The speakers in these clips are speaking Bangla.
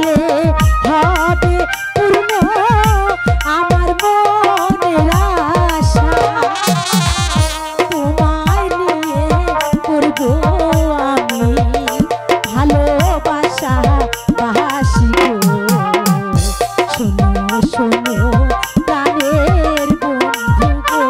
হলে হবে পূর্ণ আমার মনের আশা তোমায় নিয়ে করব আমি ভালোবাসা বাসি গো শোনো শোনো প্রাণের বন্ধু গো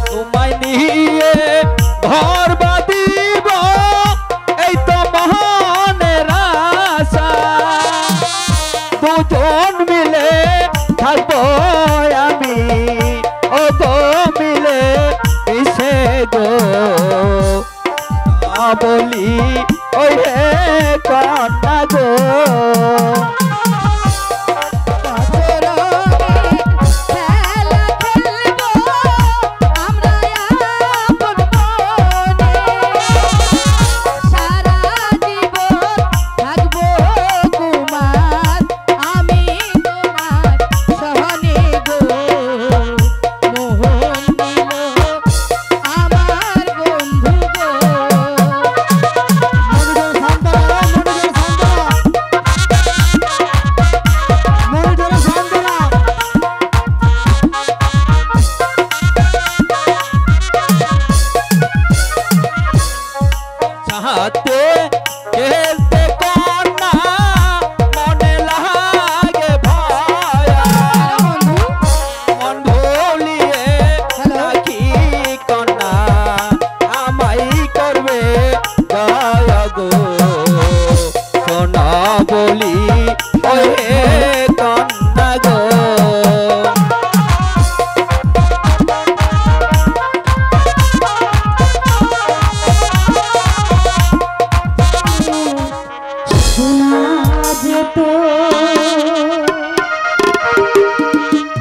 তোমায় নিয়ে ঘর বাঁধিব এই তো মনের আশা দুজন মিলে থাকবো আমি ও গো মিলে মিশে গো বলি ওই রে কন্যা গো হাতে খেলতে কন্যা মনে লাগে ভয়া মন ভুলিয়ে রাখি কন্যা আমাই করবে দয়া গো সোনা বলি ওই কন্যা গো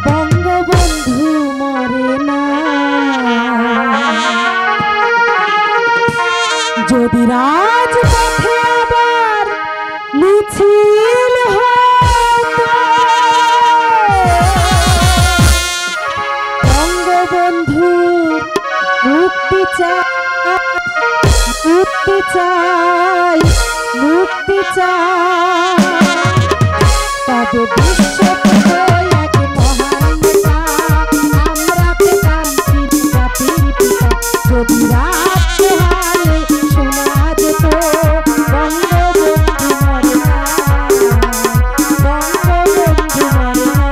বঙ্গবন্ধু মরে না যদি রাজপথে আবার মিছিল হতো বঙ্গবন্ধুর মুক্তি চাই মুক্তি চাই মুক্তি চাই তবে বিশ্ব এক মহান নেতা আমরা পেতাম জাতির পিতা যদি রাত পোহালে শোনা যেত বঙ্গবন্ধু মরে না বঙ্গবন্ধু মরে না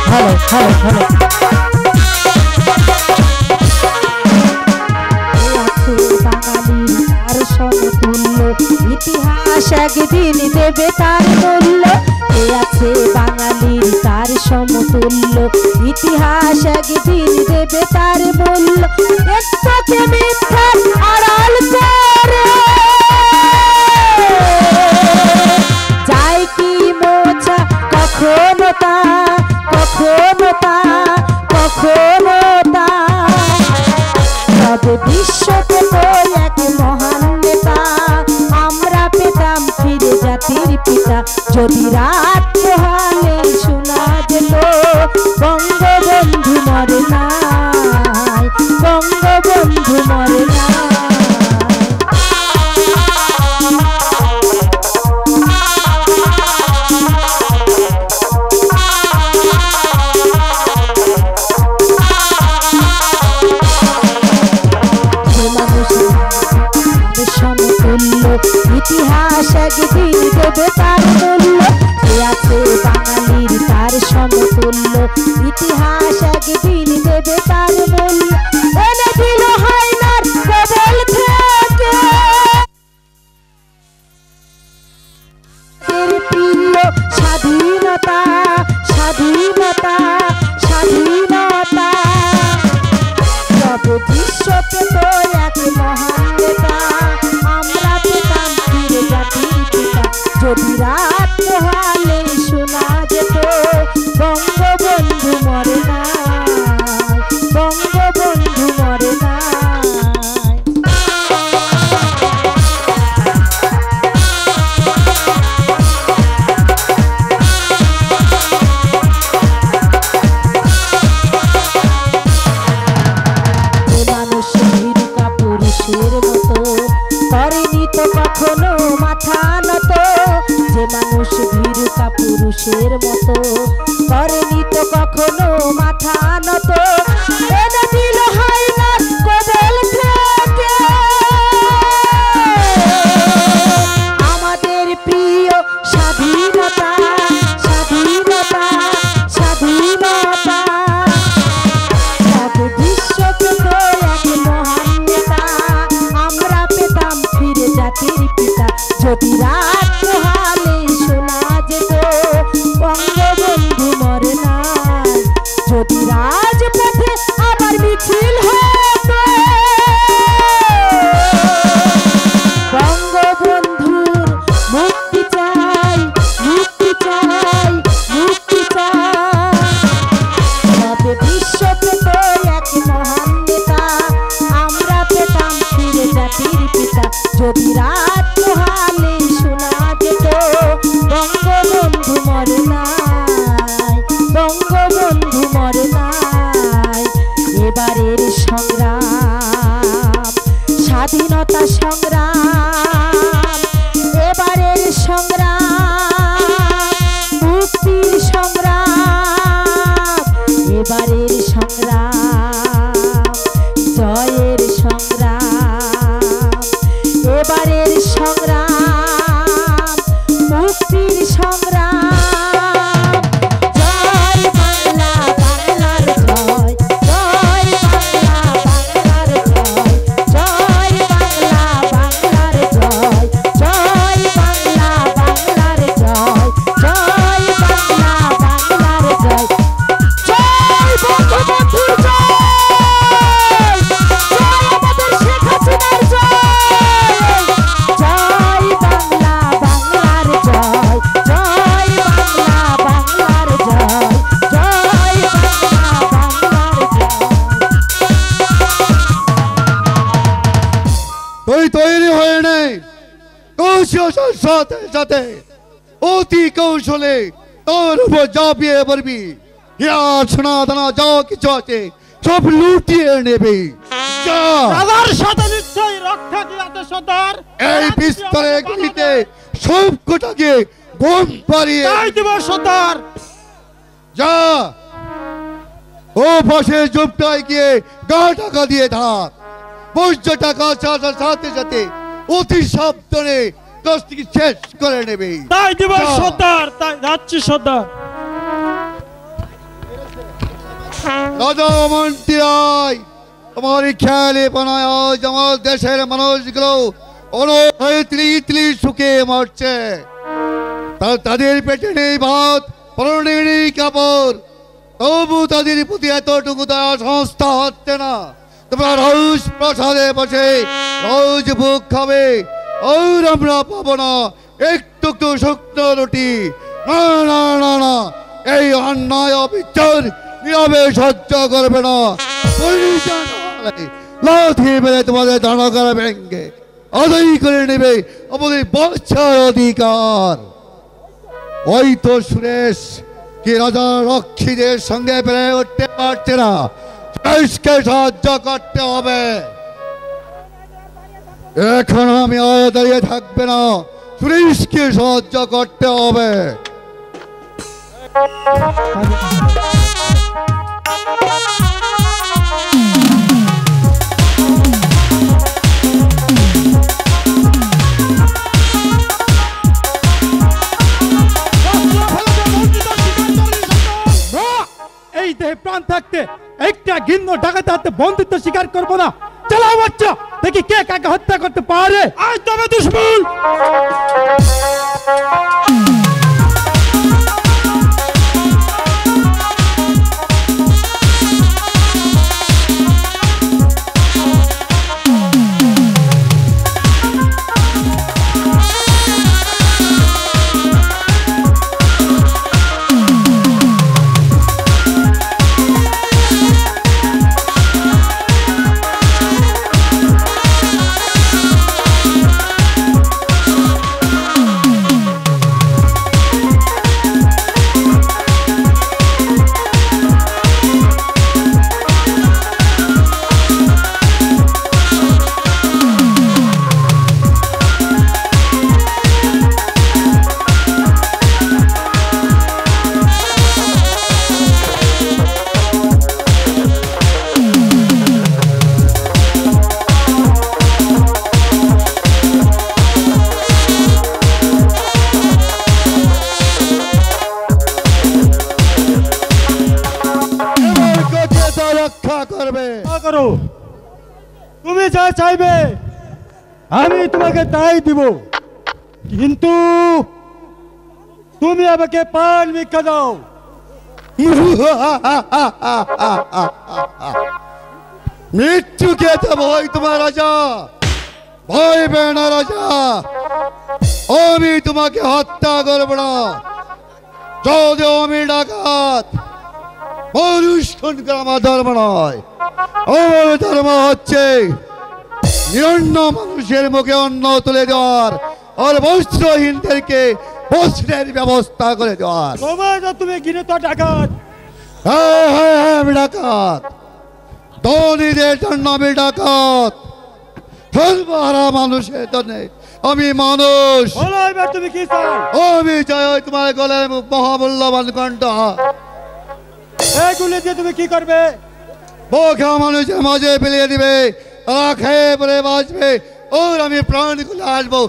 হ্যালো হ্যালো হ্যালো ইতিহাস একদিন দেবে তার মূল্য এ আছে বাঙালির তার সমতুল্য ইতিহাস একদিন দেবে তার মূল্য একটাকে মিথ্যা আড়াল করে যায় কি মোছা কখনো তা কখনো তা কখনো তা তবে বিশ্বকে এক মহান নেতা আমরা পেতাম ফিরে জাতির পিতা যদি রাত পোহালে শোনা যেত বঙ্গবন্ধু মরে নাই বঙ্গবন্ধু মরে নাই ইতিহাস একদিন দেবে তার মূল্য আছে বাঙালির তার সমতুল্য ইতিহাস একদিন দেবে তার মূল্য এনে দিল হায়নার কবল থেকে প্রিয় স্বাধীনতা স্বাধীনতা স্বাধীনতা তবে বিশ্বকে তো এক মহান নেতা আমরা পেতাম ফিরে জাতির পিতা যদি রাত পোহালে শোনা যেত বঙ্গবন্ধু মরে নাই বঙ্গ কখনো মাথা নত, যে মানুষ ভীরু কাপুরুষের মতো করেনি তো কখনো মাথা নত, এনে দিল হায়নার কবল থেকে আমাদের প্রিয় স্বাধীনতা, স্বাধীনতা, স্বাধীনতা। তবে বিশ্বকে তো এক মহান নেতা, আমরা পেতাম ফিরে জাতির পিতা, যদি রাত পোহালে শোনা যেত বঙ্গবন্ধু মরে নাই, যদি রাজপথে আবার মিছিল হতো বঙ্গবন্ধুর মুক্তি চাই, মুক্তি চাই, মুক্তি চাই। তবে বিশ্ব পেত এক মহান নেতা, আমরা পেতাম ফিরে জাতির পিতা, যদি রাত পোহালে শোনা যেত বঙ্গবন্ধু মরে নাই, বঙ্গবন্ধু মরে নাই। এবারের সংগ্রাম স্বাধীনতা সংগ্রাম, এবারের সংগ্রাম মুক্তির সংগ্রাম, এবারের সংগ্রাম জয়ের সংগ্রাম, এবারের সংগ্রাম মুক্তির সংগ্রাম। জয় বাংলা, বাংলার জয়, জয় বাংলা, বাংলার জয়, জয় বাংলা, বাংলার জয়, জয় বাংলা, বাংলার জয়, জয় বাংলা, বাংলার জয়, জয় বঙ্গবন্ধুর জয়, জয় আমাদের শেখ হাসিনার জয়, জয় বাংলা, বাংলার জয়, জয় বাংলা, বাংলার জয়, জয় বাংলা, বাংলার জয়। তুই তৈরি হয়ে নেই, কৌশলের সাথে সাথে অতি কৌশলে তোর উপর ঝাঁপিয়ে পড়বি, সোনা দানা যা কিছু আছে সব লুটিয়ে নেবে। যা রাজার সাথে নিশ্চয়ই রক্ষা কি আছে সর্দার? এই বিস্তরে গুলিতে সব কোটাকে গম পাড়িয়ে তাই দেব সর্দার। যা ও পাশে জুপটায় গিয়ে গা টাকা দিয়ে থাক, বৈশ্য টাকা আসার সাথে সাথে অতি সাবধানে কাজটিকে শেষ করে নেবে। তাই দেব যা। সর্দার, তাই যাচ্ছি সর্দার। রাজা মন্ত্রীরাই তোমার খেয়ালে বানায় আজ আমার দেশের মানুষগুলো অনহয়ে তিলি শুকে মরছে, তাদের পেটে নেই ভাত, পরনে নেই কাপড়, তবু তাদের প্রতি এতটুকু দয়া সংস্থা হচ্ছে না। তোমরা রোজ প্রসাদে বসে রোজ ভোগ খাবে, আর আমরা পাবো না একটু একটু শুকনো রুটি। না না না না, এই অন্যায় অবিচার নীরবে সহ্য করবে না। লাথি মেরে তোমাদের দানাগার ভেঙ্গে আদায় করে নেবে আমাদের বাচ্চার অধিকার। ওই তো সুরেশ কি রাজা রক্ষীদের সঙ্গে পেরে উঠতে পারছে না, সুরেশকে সাহায্য করতে হবে। এখন আমি আর দাঁড়িয়ে থাকবে না, সুরেশকে সাহায্য করতে হবে। এই দেহে প্রাণ থাকতে একটা ঘিন্ন ডাকাতের হাতে বন্দিত্ব স্বীকার করবো না। চালাও বাচ্চা, দেখি কে কাকে হত্যা করতে পারে। আজ তবে দুশ্মন। করো, তুমি যা চাইবে আমি তোমাকে তাই দিব, কিন্তু তুমি আমাকে পান ভিক্ষা দাও। মৃত্যুকে তো ভয় তোমার রাজা, ভয় পেও না রাজা, আমি তোমাকে হত্যা করব না। যদিও আমি ডাকাত, মানুষ খুন করা আমার ধর্ম নয়। আমার ধর্ম হচ্ছে নিরন্ন মানুষের মুখে অন্ন তুলে দেওয়ার আর বস্ত্রহীনদেরকে বস্ত্রের ব্যবস্থা করে দেওয়ার। তুমি গিনে তো ডাকাত। হ্যাঁ হ্যাঁ হ্যাঁ, আমি ডাকাত, ধনীদের জন্য আমি ডাকাত, সর্বহারা মানুষের জন্য আমি মানুষ। তুমি কি চাও? আমি চাই তোমার গলায় মহামূল্যবান কণ্ঠ। এইগুলি দিয়ে তুমি কি করবে? বোখা মানুষের মাঝে ফেলিয়ে দিবে, তারা খেয়ে পরে বাঁচবে, ওর আমি প্রাণ খুলে আসবো।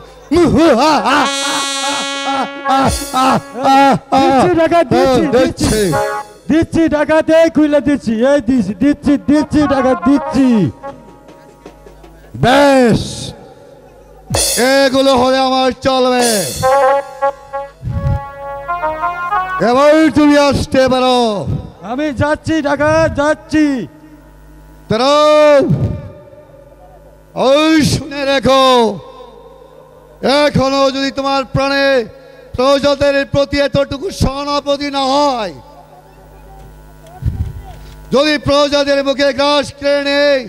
দিচ্ছি টাকা, দে খুলে দিচ্ছি, এই দিচ্ছি দিচ্ছি দিচ্ছি টাকা দিচ্ছি। বেশ, এগুলো হলে আমার চলবে। এবার তুমি আসতে পারো। আমি যাচ্ছি টাকা, যাচ্ছি। ওই শুনে রেখো, এখনো যদি তোমার প্রাণে প্রজাদের প্রতি এতটুকু সহানুভূতি না হয়, যদি প্রজাদের মুখে গ্রাস কেড়ে নেই,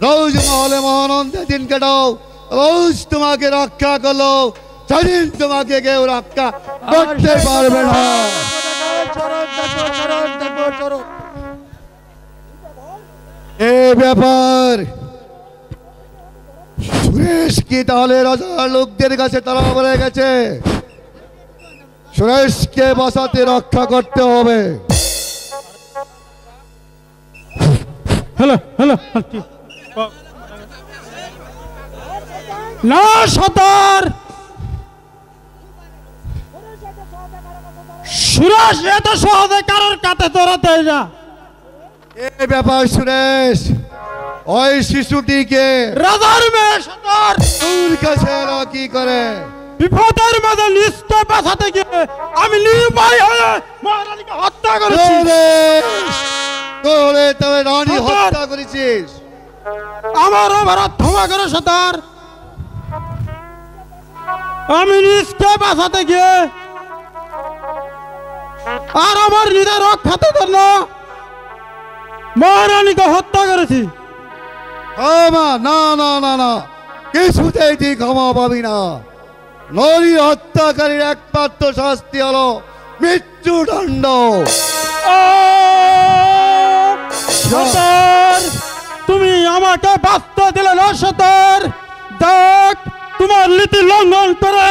রোজ মহলে মহানন্দে দিন কাটাও, রোজ তোমাকে রক্ষা করলো, সেদিন তোমাকে কেউ রক্ষা করতে পারবে না। এ ব্যাপার সুরেশ কি তাহলে রাজার লোকদের কাছে তারা বলে গেছে? সুরেশকে বাঁচাতে রক্ষা করতে হবে। হ্যালো হ্যালো, না সর্দার, সুরেশ এত সহজে কারোর কাছে তোরা দেয় না। এই ব্যাপার সুরেশ, ওই শিশুটিকে রাজার মেয়ে সর্দার তোর কাছে এলো কি করে? বিপদের মাঝে নিজকে বাঁচাতে গিয়ে আমি নিরুপায় হয়ে মহারানীকে হত্যা করেছি। তোরে তবে রানী হত্যা করেছিস? আমার অপরাধ ক্ষমা করো সর্দার, আমি নিজকে বাঁচাতে গিয়ে আর আমার নিজের রক্ষাতে জন্য মহারানীকে হত্যা করেছি। ক্ষমা না না না না, কিছুতেই তুই ক্ষমা পাবি না। নারী হত্যাকারীর একমাত্র শাস্তি হলো মৃত্যুদণ্ড। সর্দার, তুমি আমাকে বাঁচতে দিলে না সর্দার। দেখ, তোমার নীতি লঙ্ঘন করে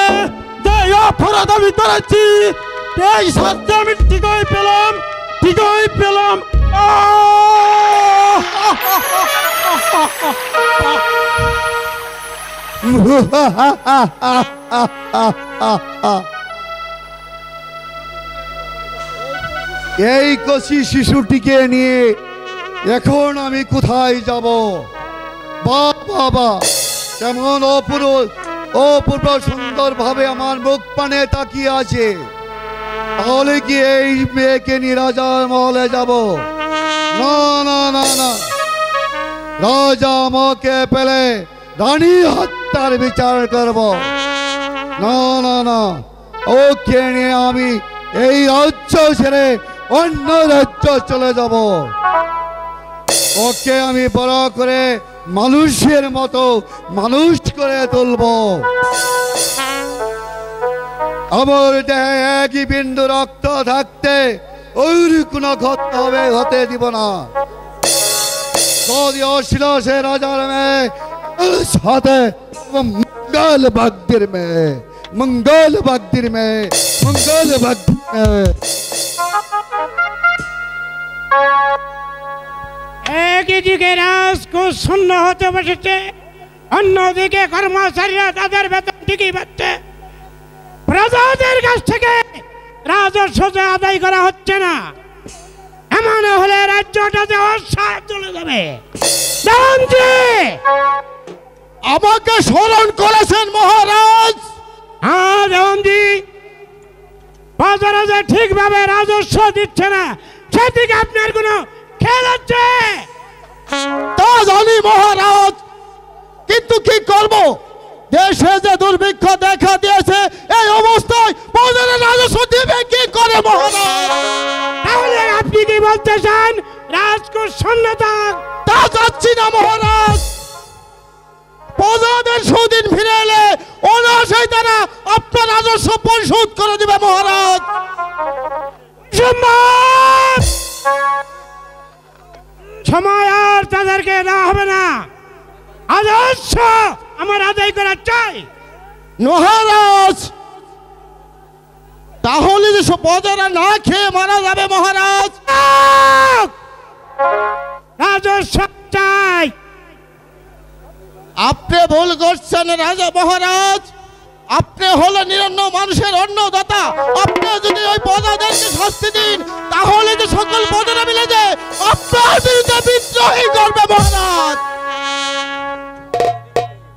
যে অপরাধ আমি করেছি, এই শাস্তি আমি ঠিকই পেলাম, ঠিকই পেলাম। এই কচি শিশুটিকে নিয়ে এখন আমি কোথায় যাব? বাবা কেমন অপূর্ব সুন্দর ভাবে আমার মুখ পানে তাকিয়ে আছে, তাহলে কি এই মেয়েকে নিয়ে রাজার মহলে যাব? না না না না, রাজা আমাকে পেলে রানী হত্যার বিচার করব। না না না, ওকে নিয়ে আমি এই রাজ্য ছেড়ে অন্য রাজ্য চলে যাব। ওকে আমি বড় করে মানুষের মতো মানুষ করে তুলব। আমার দেহে একই বিন্দু রক্ত থাকতে ওর কোনো ক্ষতি হবে হতে দিব না। যদি অশ্লীল সে রাজার মেয়ে সাথে मंगल भक्तिर में मंगल भक्तिर में मंगल भक्तिर में একদিকে রাজকোষ শূন্য হতে বসেছে, অন্যদিকে কর্মচারীরা তাদের বেতন ঠিকই পাচ্ছে, প্রজাদের কাছ থেকে রাজস্ব আদায় করা হচ্ছে না। তা না হলে রাজ্যটাতে অসায় চলে যাবে। দেওয়ানজি আমাকে স্মরণ করেছেন মহারাজ। হ্যাঁ দেওয়ানজি, বাজারে যে ঠিকভাবে রাজস্ব দিচ্ছে না সেদিকে আপনার কোনো খেয়াল আছে? তা জানি মহারাজ, কিন্তু কি করব, দেশে যে দুর্ভিক্ষ দেখা দিয়েছে, এই অবস্থায় বাজারে রাজস্ব দিবে কি করে মহারাজ? তাহলে আপনি কি বলতে চান রাজকোষ শূন্য থাক? তা যাচ্ছি না মহারাজ। প্রজাদের সুদিন ফিরে এলে অনায়াসেই তারা আপনার রাজস্ব পরিশোধ করে দিবে মহারাজ। সম্ভব! সময় আর তাদেরকে দেওয়া হবে না, রাজস্ব আমার আদায় করা চাই। মহারাজ, তাহলে যে সব প্রজারা না খেয়ে মারা যাবে মহারাজ। রাজস্ব চাই। আপনি ভুল করছেন রাজা মহারাজ, আপনি হলেন নিরন্ন মানুষের অন্নদাতা। আপনি যদি ওই প্রজাদেরকে শাস্তি দিন, তাহলে যে সকল প্রজারা মিলে যে আপনার বিরুদ্ধে বিদ্রোহী করবে মহারাজ।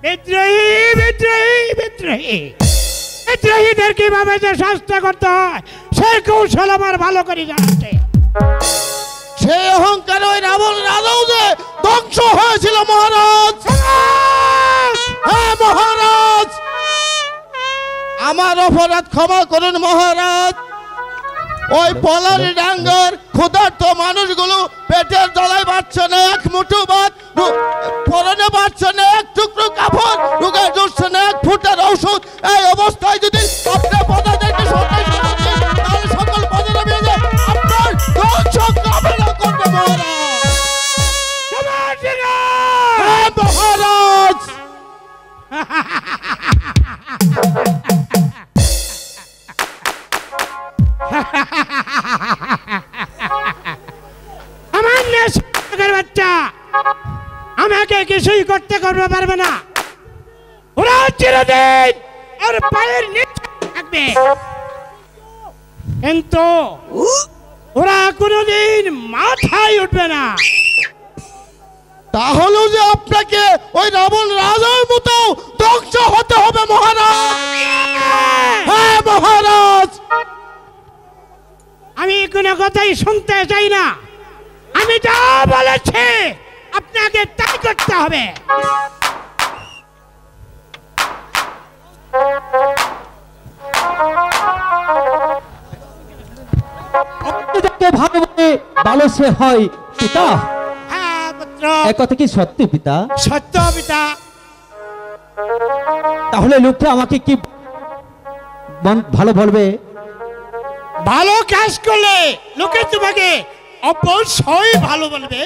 বিদ্রোহী বিদ্রোহী বিদ্রোহী বিদ্রোহীদের কিভাবে যে শাস্তি করতে হয় সেই কৌশল আমার ভালো করে জানতে। সেই অহংকার ওই রাবণ রাজাও যে ধ্বংস হয়েছিল মহারাজ। হ্যাঁ মহারাজ, আমার অপরাধ ক্ষমা করুন মহারাজ। ওই পলারি ডাঙ্গর ক্ষুধার্ত মানুষগুলো পেটের জ্বালায় পাচ্ছে না এক মুঠো ভাত, পরনে পাচ্ছে না এক টুকরো কাপড়, রোগে জুটছে না এক ফুটের ঔষধ। এই অবস্থায় যদি আপনি প্রজাদেরকে সন্দেশ করেন, তাহলে সকল প্রজারা মিলে আপনার ধ্বংস কামনা করবে মহারাজ। হ্যাঁ মহারাজ। আমার নেশার বাচ্চা আমাকে কিছুই করতে পারবে না। ওরা চিরদিন আর পায়ের নিচে থাকবে, কিন্তু ওরা কোনোদিন মাথায় উঠবে না। তাহলেও যে আপনাকে ওই রাবণ রাজার মতো ধ্বংস হতে হবে মহারাজ। হ্যাঁ মহারাজ। আমি কোনো কথাই শুনতে চাই না, আমি যা বলেছি আপনাকে তাই করতে হবে। যাকে ভালোবাসে ভালো সে হয় পিতা। হ্যাঁ পুত্র, এক কথা কি সত্যি পিতা? সত্য পিতা। তাহলে লোকটা আমাকে কি ভালো বলবে? ভালো কাজ করলে লোকে তোমাকে অবশ্যই ভালো বলবে।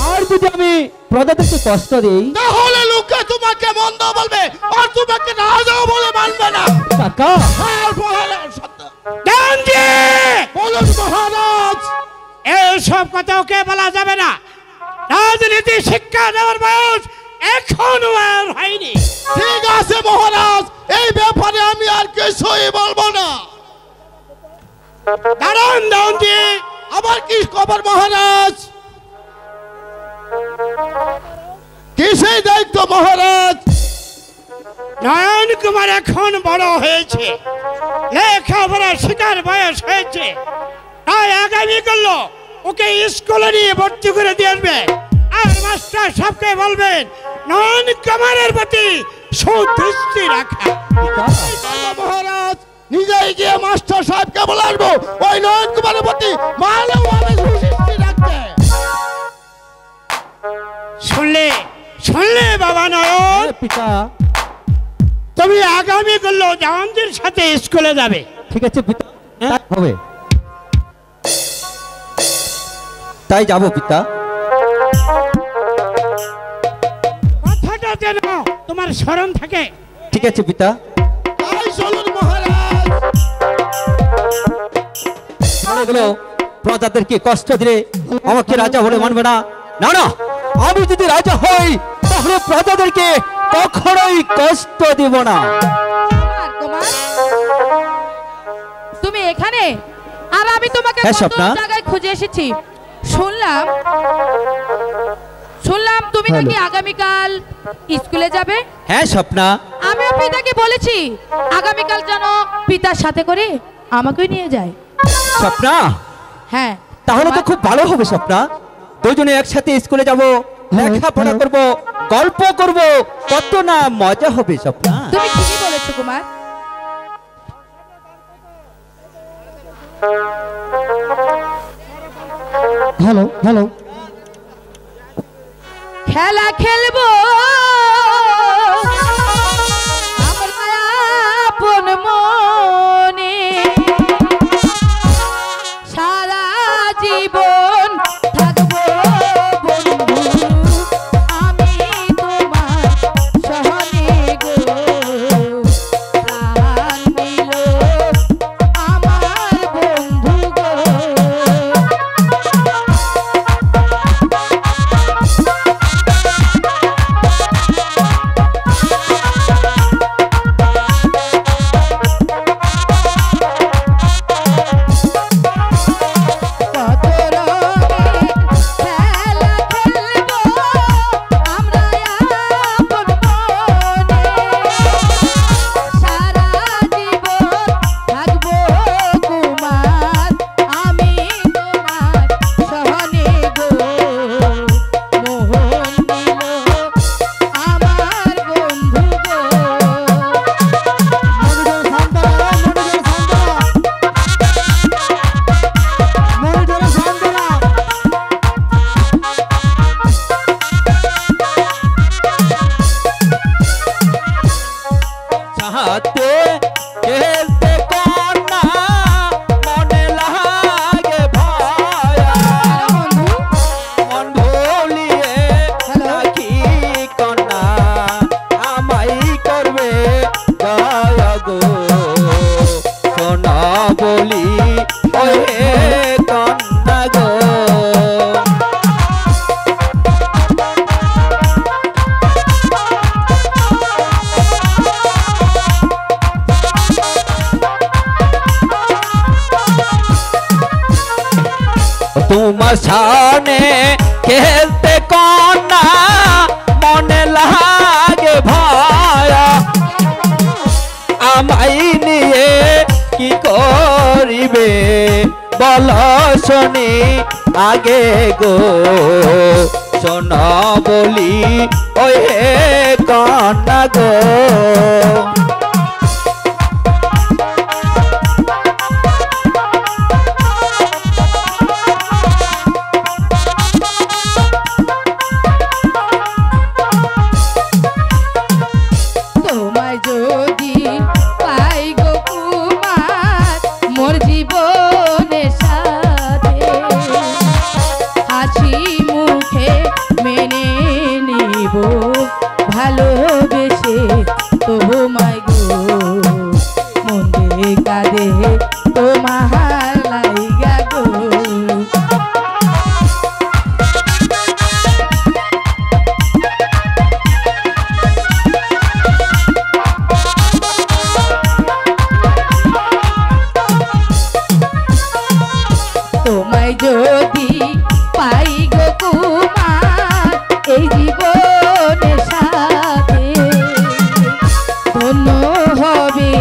আর যদি আমি প্রজাদেরকে কষ্ট দিই, তাহলে লোকে তোমাকে মন্দ বলবে আর তোমাকে রাজা বলে মানবে না। কাকা হ্যাঁ মহারাজ। গান্ধী বলুন মহারাজ। এইসব কথা ওকে বলা যাবে না। রাজনীতি শিক্ষা দেওয়ার বয়স এখনো আর হয়নি। ঠিক আছে মহারাজ, এই ব্যাপারে আমি আর কিছুই বলবো না। দাঁড়ান গান্ধী, আবার কি খবর মহারাজ? কিসের দায়িত্ব মহারাজ? নয়ন কুমার এখন বড় হয়েছে, লেখাপড়া শিকার বয়স হয়েছে, তাই আগামী করলো ওকে স্কুলে নিয়ে ভর্তি করে দিয়ে আসবে। আর মাস্টার সাহেবকে বলবেন নয়ন কুমারের প্রতি সুদৃষ্টি রাখা। মহারাজ, নিজেই গিয়ে মাস্টার সাহেবকে বলে আসবো ওই নয়ন কুমারের প্রতি ভালোভাবে সুদৃষ্টি রাখতে। শুনলে শুনলে বাবা নয়ন, পিতা। তুমি আগামী করলো জওয়ানদের সাথে স্কুলে যাবে। ঠিক আছে পিতা, তাই হবে, তাই যাব পিতা। কথাটা যেন তোমার স্মরণ থাকে। ঠিক আছে পিতা। তাই চলুন মহারাজ। এগুলো প্রজাদেরকে কষ্ট দিলে আমাকে রাজা বলে মানবে না। না না, আমি যদি রাজা হই তাহলে প্রজাদেরকে কখনোই কষ্ট দিব না। কুমার, তুমি এখানে? আর আমি তোমাকে হ্যাঁ, কত স্বপ্না। জায়গায় খুঁজে এসেছি, শুনলাম শুনলাম তুমি নাকি আগামীকাল স্কুলে যাবে। হ্যাঁ স্বপ্না, আমি পিতাকে বলেছি আগামীকাল যেন পিতার সাথে করে আমাকে নিয়ে যায়। স্বপ্না হ্যাঁ তাহলে তো খুব ভালো হবে স্বপ্না, দুজনে একসাথে স্কুলে যাব, লেখাপড়া করব, গল্প করব, কত না মজা হবে স্বপ্না। তুমি ঠিকই বলেছো কুমার। হ্যালো হ্যালো, খেলা খেলবো আমার আপন মনে, সারা জীবন থাকবো বন্ধু আমি তোমার সহনে গো, প্রাণ দিল আমার বন্ধু গো। তোমার সামনে খেলতে কন্যা মনে লাগে ভয়া, আমায় নিয়ে কি করিবে বল শুনি আগে গো, শোনা বলি ওই কন্যা গো। তোমায় যদি পাই গো কুমার মোর জীবনের সাথে, হাসি মুখে মেনে নিব ভালোবেসে তোমায় গো, মনে কাঁদে তোমার লাইগা গো। তোমায় যদি পাই গো কুমার এই জীবনের সাথে, ধন্য হবে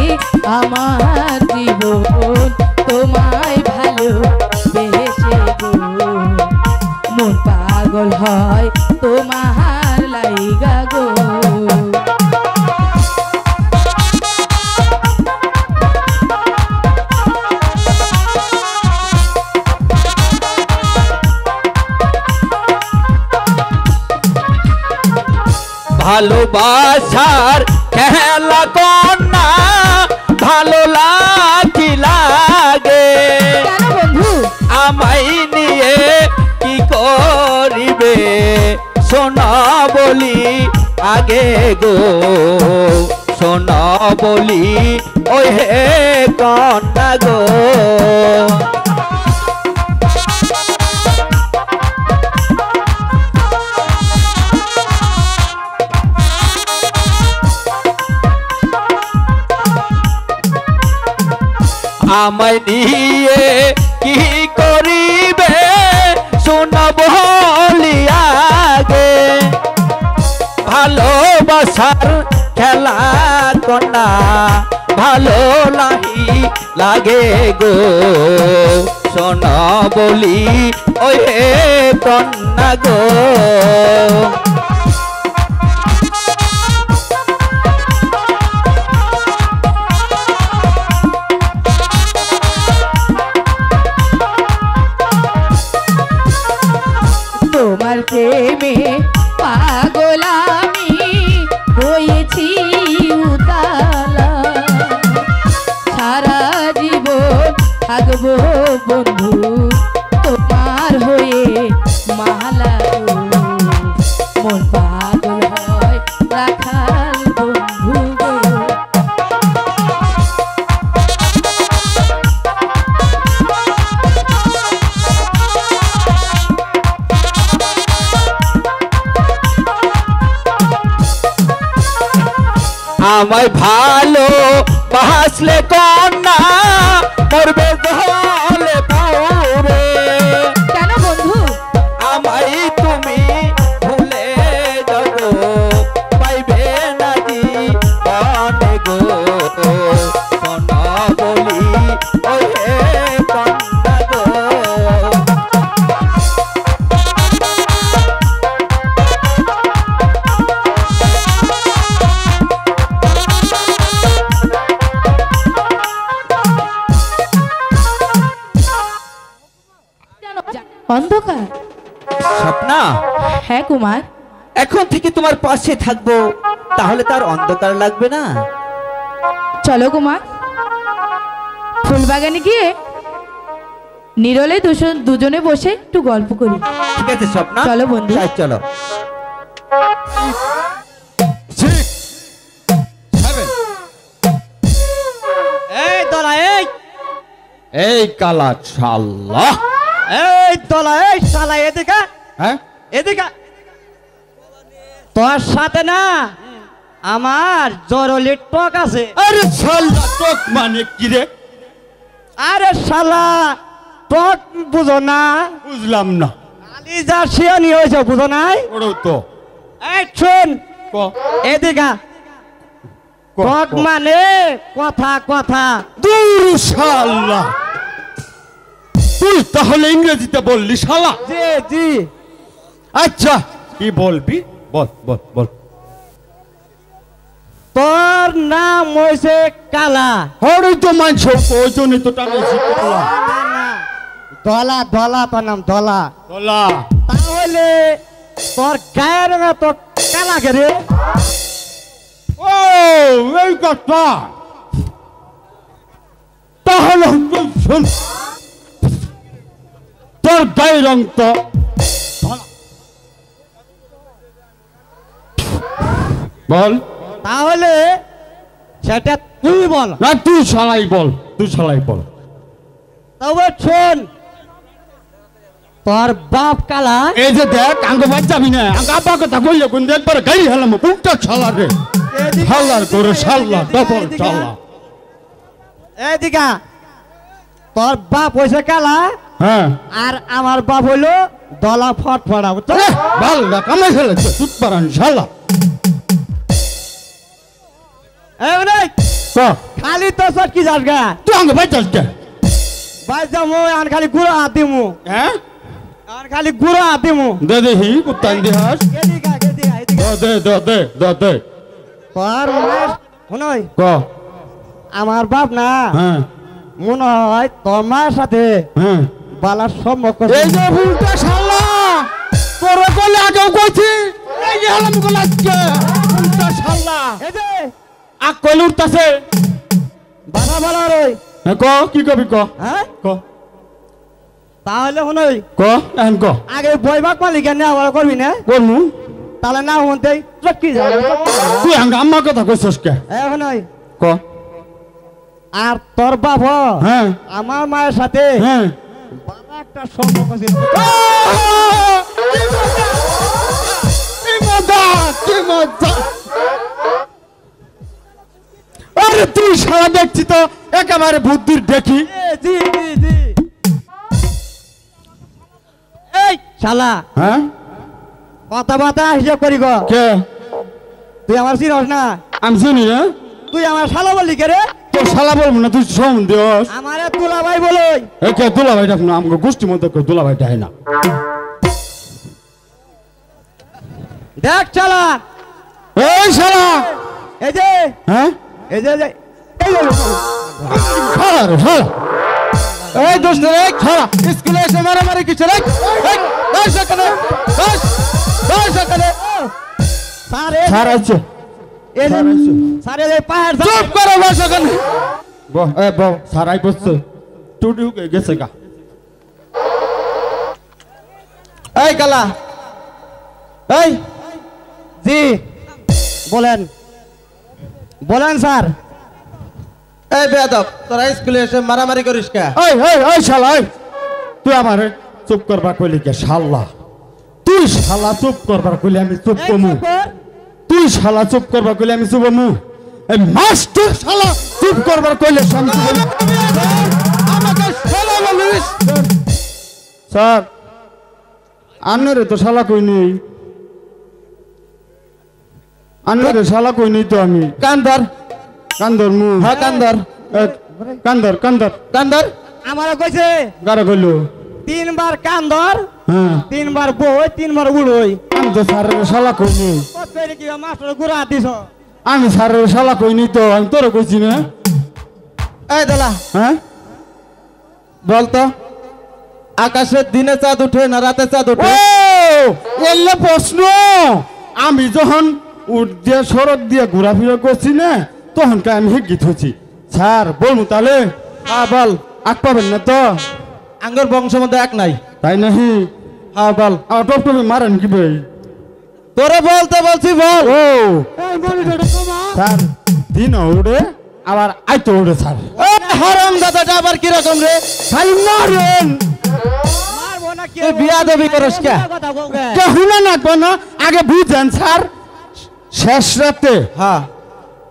আমার জীবন তোমায় ভালোবেসে গো, মন পাগল হয় তোমার লাইগা গো। ভালোবাসার খেলা কন্যা ভালো লাগি লাগে, বন্ধু আমায় নিয়ে কি করিবে শোনা বলি আগে গো, শোনা বলি ওই হে কন্যা গো। আমায় নিয়ে কি করিবে ভালোবাসার খেলা কন্যা ভালো নাহি লাগে গো শোনো বলি ওই হে কন্যা গো তোমার প্রেমে পাগল আমি হয়েছি উতালা সারা জীবন থাকবো বন্ধু তোমার হয়ে মালা গো। মন পাগল হয় রাখাল বন্ধু গো। আমায় ভালো বাসলে কন্যা করবে হলে পাওরে কেন বন্ধু? আমায় তুমি ভুলে যাবো পাইবে নাকি কনে গো শোনো বলি ওই হে কন্যা গো অন্ধকার? স্বপ্না হ্যাঁ কুমার। এখন থেকে তোমার পাশে থাকবো তাহলে তার অন্ধকার লাগবে না চলো কুমার ফুলবাগানে গিয়ে নিরলে দুজনে বসে একটু গল্প করি। ঠিক আছে স্বপ্না চলো বন্ধু। তাই চলো এই দলা এই কালা শালা এই দলা এই শালা এদিকে হ্যাঁ এদিকে তোর সাথে না আমার জরুরি টক আছে। আরে শালা টক মানে কি রে? আরে শালা টক বুঝো না? বুঝলাম না। কালি যা শিয়ানি হয়েছে বুঝো নাই? ওরও তো এই শুন ক এদিকে ক, টক ক। মানে কথা কথা। দূর শালা, তুই তাহলে ইংরেজিতে বললি শালা? জি জি আচ্ছা কি বলবি বল বল বল। তোর নাম হয়েছে কালা। হরই তো মানছ ওই জন্যই তো টানাইছি কলা। ধলা ধলা তোর নাম ধলা। কলা তাহলে তোর গায়ের রঙা তো কালা কে রে? ও এই কথা, তাহলে তুই শোন, তোর গায়ের রং তো ধলা। বল তাহলে সেটা তুই বল। না তুই শালাই বল, তুই শালাই বল। তবে শোন তোর বাপ কালা। এই যে দেখ আঙ্গ বাদ যাবি না, আঙ্গ আব্বা কথা কইলে কোন একবার গাড়ি হেলাম কোনটা শালা রে? শালার করে শালা ডবল শালা। এদিকা তোর বাপ হয়েছে কালা হ্যাঁ আর আমার বাপ হইলো দলা ফটফড়া বুঝছো? ভাল না কামাই ফেলেছে সুত পারান শালা। এই নাই ক খালি তো সব কি যাস গা তুই আঙ্গ বাদ যাস কে? বাজ যামু আর খালি গুড়া হাত দিমু। হ্যাঁ আর খালি গুড়া হাত দিমু। দে দেখি কুত্তান দিহাস। এদিকা এদিকা এদিকা দে দে দে দে দে তোর মায়ের শুনই ক আমার বাপ না হ্যাঁ মনে হয় তোর মায়ের সাথে হ্যাঁ বালার সম্পর্ক। এই যে ভুলটা শালা তোরে কলে আগেও কইছি, এই যে হেলাম কল আজকে ভুলটা শালা এই যে আগ কইল উঠতাছে। বাধা বালা রই। হ্যাঁ ক কি কবি ক হ্যাঁ ক তাহলে শুনই ক এখন ক আগে বইবাক মালিক নিয়ে আবার করবি না করমু। তাহলে না হতেই চটকি যাবে। তুই আঙ্গ আম্মা কথা কইছস কে? এখন ক আর তোর বাপ হ্যাঁ আমার মায়ের সাথে হ্যাঁ বাবা একটা সম্পর্ক ছিল। কি মজা কি মজা। আরে তুই সারা দেখছি তো একেবারে বুদ্ধির দেখি। জি জি জি এই শালা হ্যাঁ কথা বাতা হিসাব করি গো। কে তুই আমার চিনস না? আমি চিনি হ্যাঁ তুই আমার শালা বললি কে রে? তো শালা বলবো না তুই শোন দিস আমারে তুলা ভাই বলই। একে দুলা ভাই ডাক না আমাকে গোষ্ঠীর মধ্যে কেউ দুলা ভাই ডাকে না দেখ শালা, এই শালা এই যে হ্যাঁ এই যে এই যে শালা রে শালা এই দোস্ত রে শালা স্কুলে এসে মারামারি কিছু রে বস এখানে বস এখানে স্যার স্যার আছে এই যে স্যার এই পাহাড় চুপ করো বস এখানে বউ স্যার আই বসছে টুডিউ গেছে গা এই কালা এই জি বলেন বলেন স্যার। এই বেয়াদব তোরা স্কুলে এসে মারামারি করিস কে? এই শালা এই তুই আমার চুপ করবা কইলি কে শালা তুই শালা চুপ করবার কইলি আমি চুপ এই কমু চুপ কর। তুই শালা চুপ করবা কইলি আমি চুপ কমু এই মাস্টার শালা চুপ করবার কইলে শান্তি বলি আমাকে শালা বলিস স্যার আন্নারে তো শালা কই নেই আন্নারে শালা কই নেই তো আমি কান্দর কান্দর মু হ্যাঁ কান্দর কান্দর কান্দর কান্দর আমারে কইছে গারা কইলো 3 বার কান্দর হ্যাঁ 3 বার বই 3 বার উড়ই। আমি তো স্যারের শালা কই নেই কত কইলি কি মাস্টার গুড়া দিছ? আমি স্যারের শালা কই নেই তো আমি তোরে কইছি না এই দলা হ্যাঁ বলতো আকাশের দিনে চাঁদ উঠে না রাতে চাঁদ ও উঠে? এলে প্রশ্ন আমি যখন উঠ দিয়ে সড়ক দিয়ে ঘোরাফেরা করছি না তখন আমি হেগিত হচ্ছি স্যার বলবো তাহলে হ্যাঁ বল আগ পাবেন না তো আঙ্গর বংশ মধ্যে এক নাই। তাই নাহি হ্যাঁ বল আমার টপটপে মারেন কি ভাই তোরে বলতে বলছি বল। ও স্যার দিন উড়ে আবার আইতো উড়ে স্যার হারাম দাদাটা আবার কিরকম রে? খালি মারেন মারবো না কি? তুই বিয়াদবি করিস কে? কথা বল গে। শুনে নাকবো না আগে বুঝেন স্যার শেষ রাতে হ্যাঁ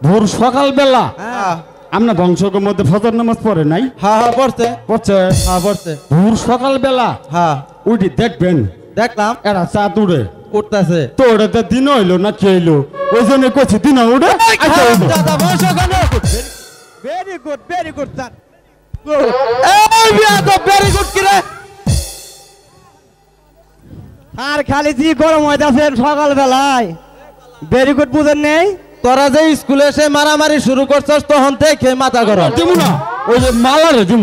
ভোর সকালবেলা হ্যাঁ আপনার বংশকের মধ্যে ফজর নামাজ পড়ে নাই হ্যাঁ হ্যাঁ পড়ছে পড়ছে হ্যাঁ পড়ছে ভোর সকালবেলা হ্যাঁ উঠি দেখবেন দেখলাম এরা চাঁদ উড়ে উঠতেছে। তো ওটাতে দিন হইলো না খেইলো ওই জন্য কইছি দিন উড়ে আচ্ছা উড়ে। দাদা বংশ কেন? Very good sir. এই বিয়াদব ভেরি গুড কি রে? আর খালি জি গরম হইতাছেন সকাল বেলায় ভেরি গুড বুঝেন নেই? তোরা যে স্কুলে এসে মারামারি শুরু করছস তখন থেকে মাথা গরম। দিমু না ওই যে মালারে দিম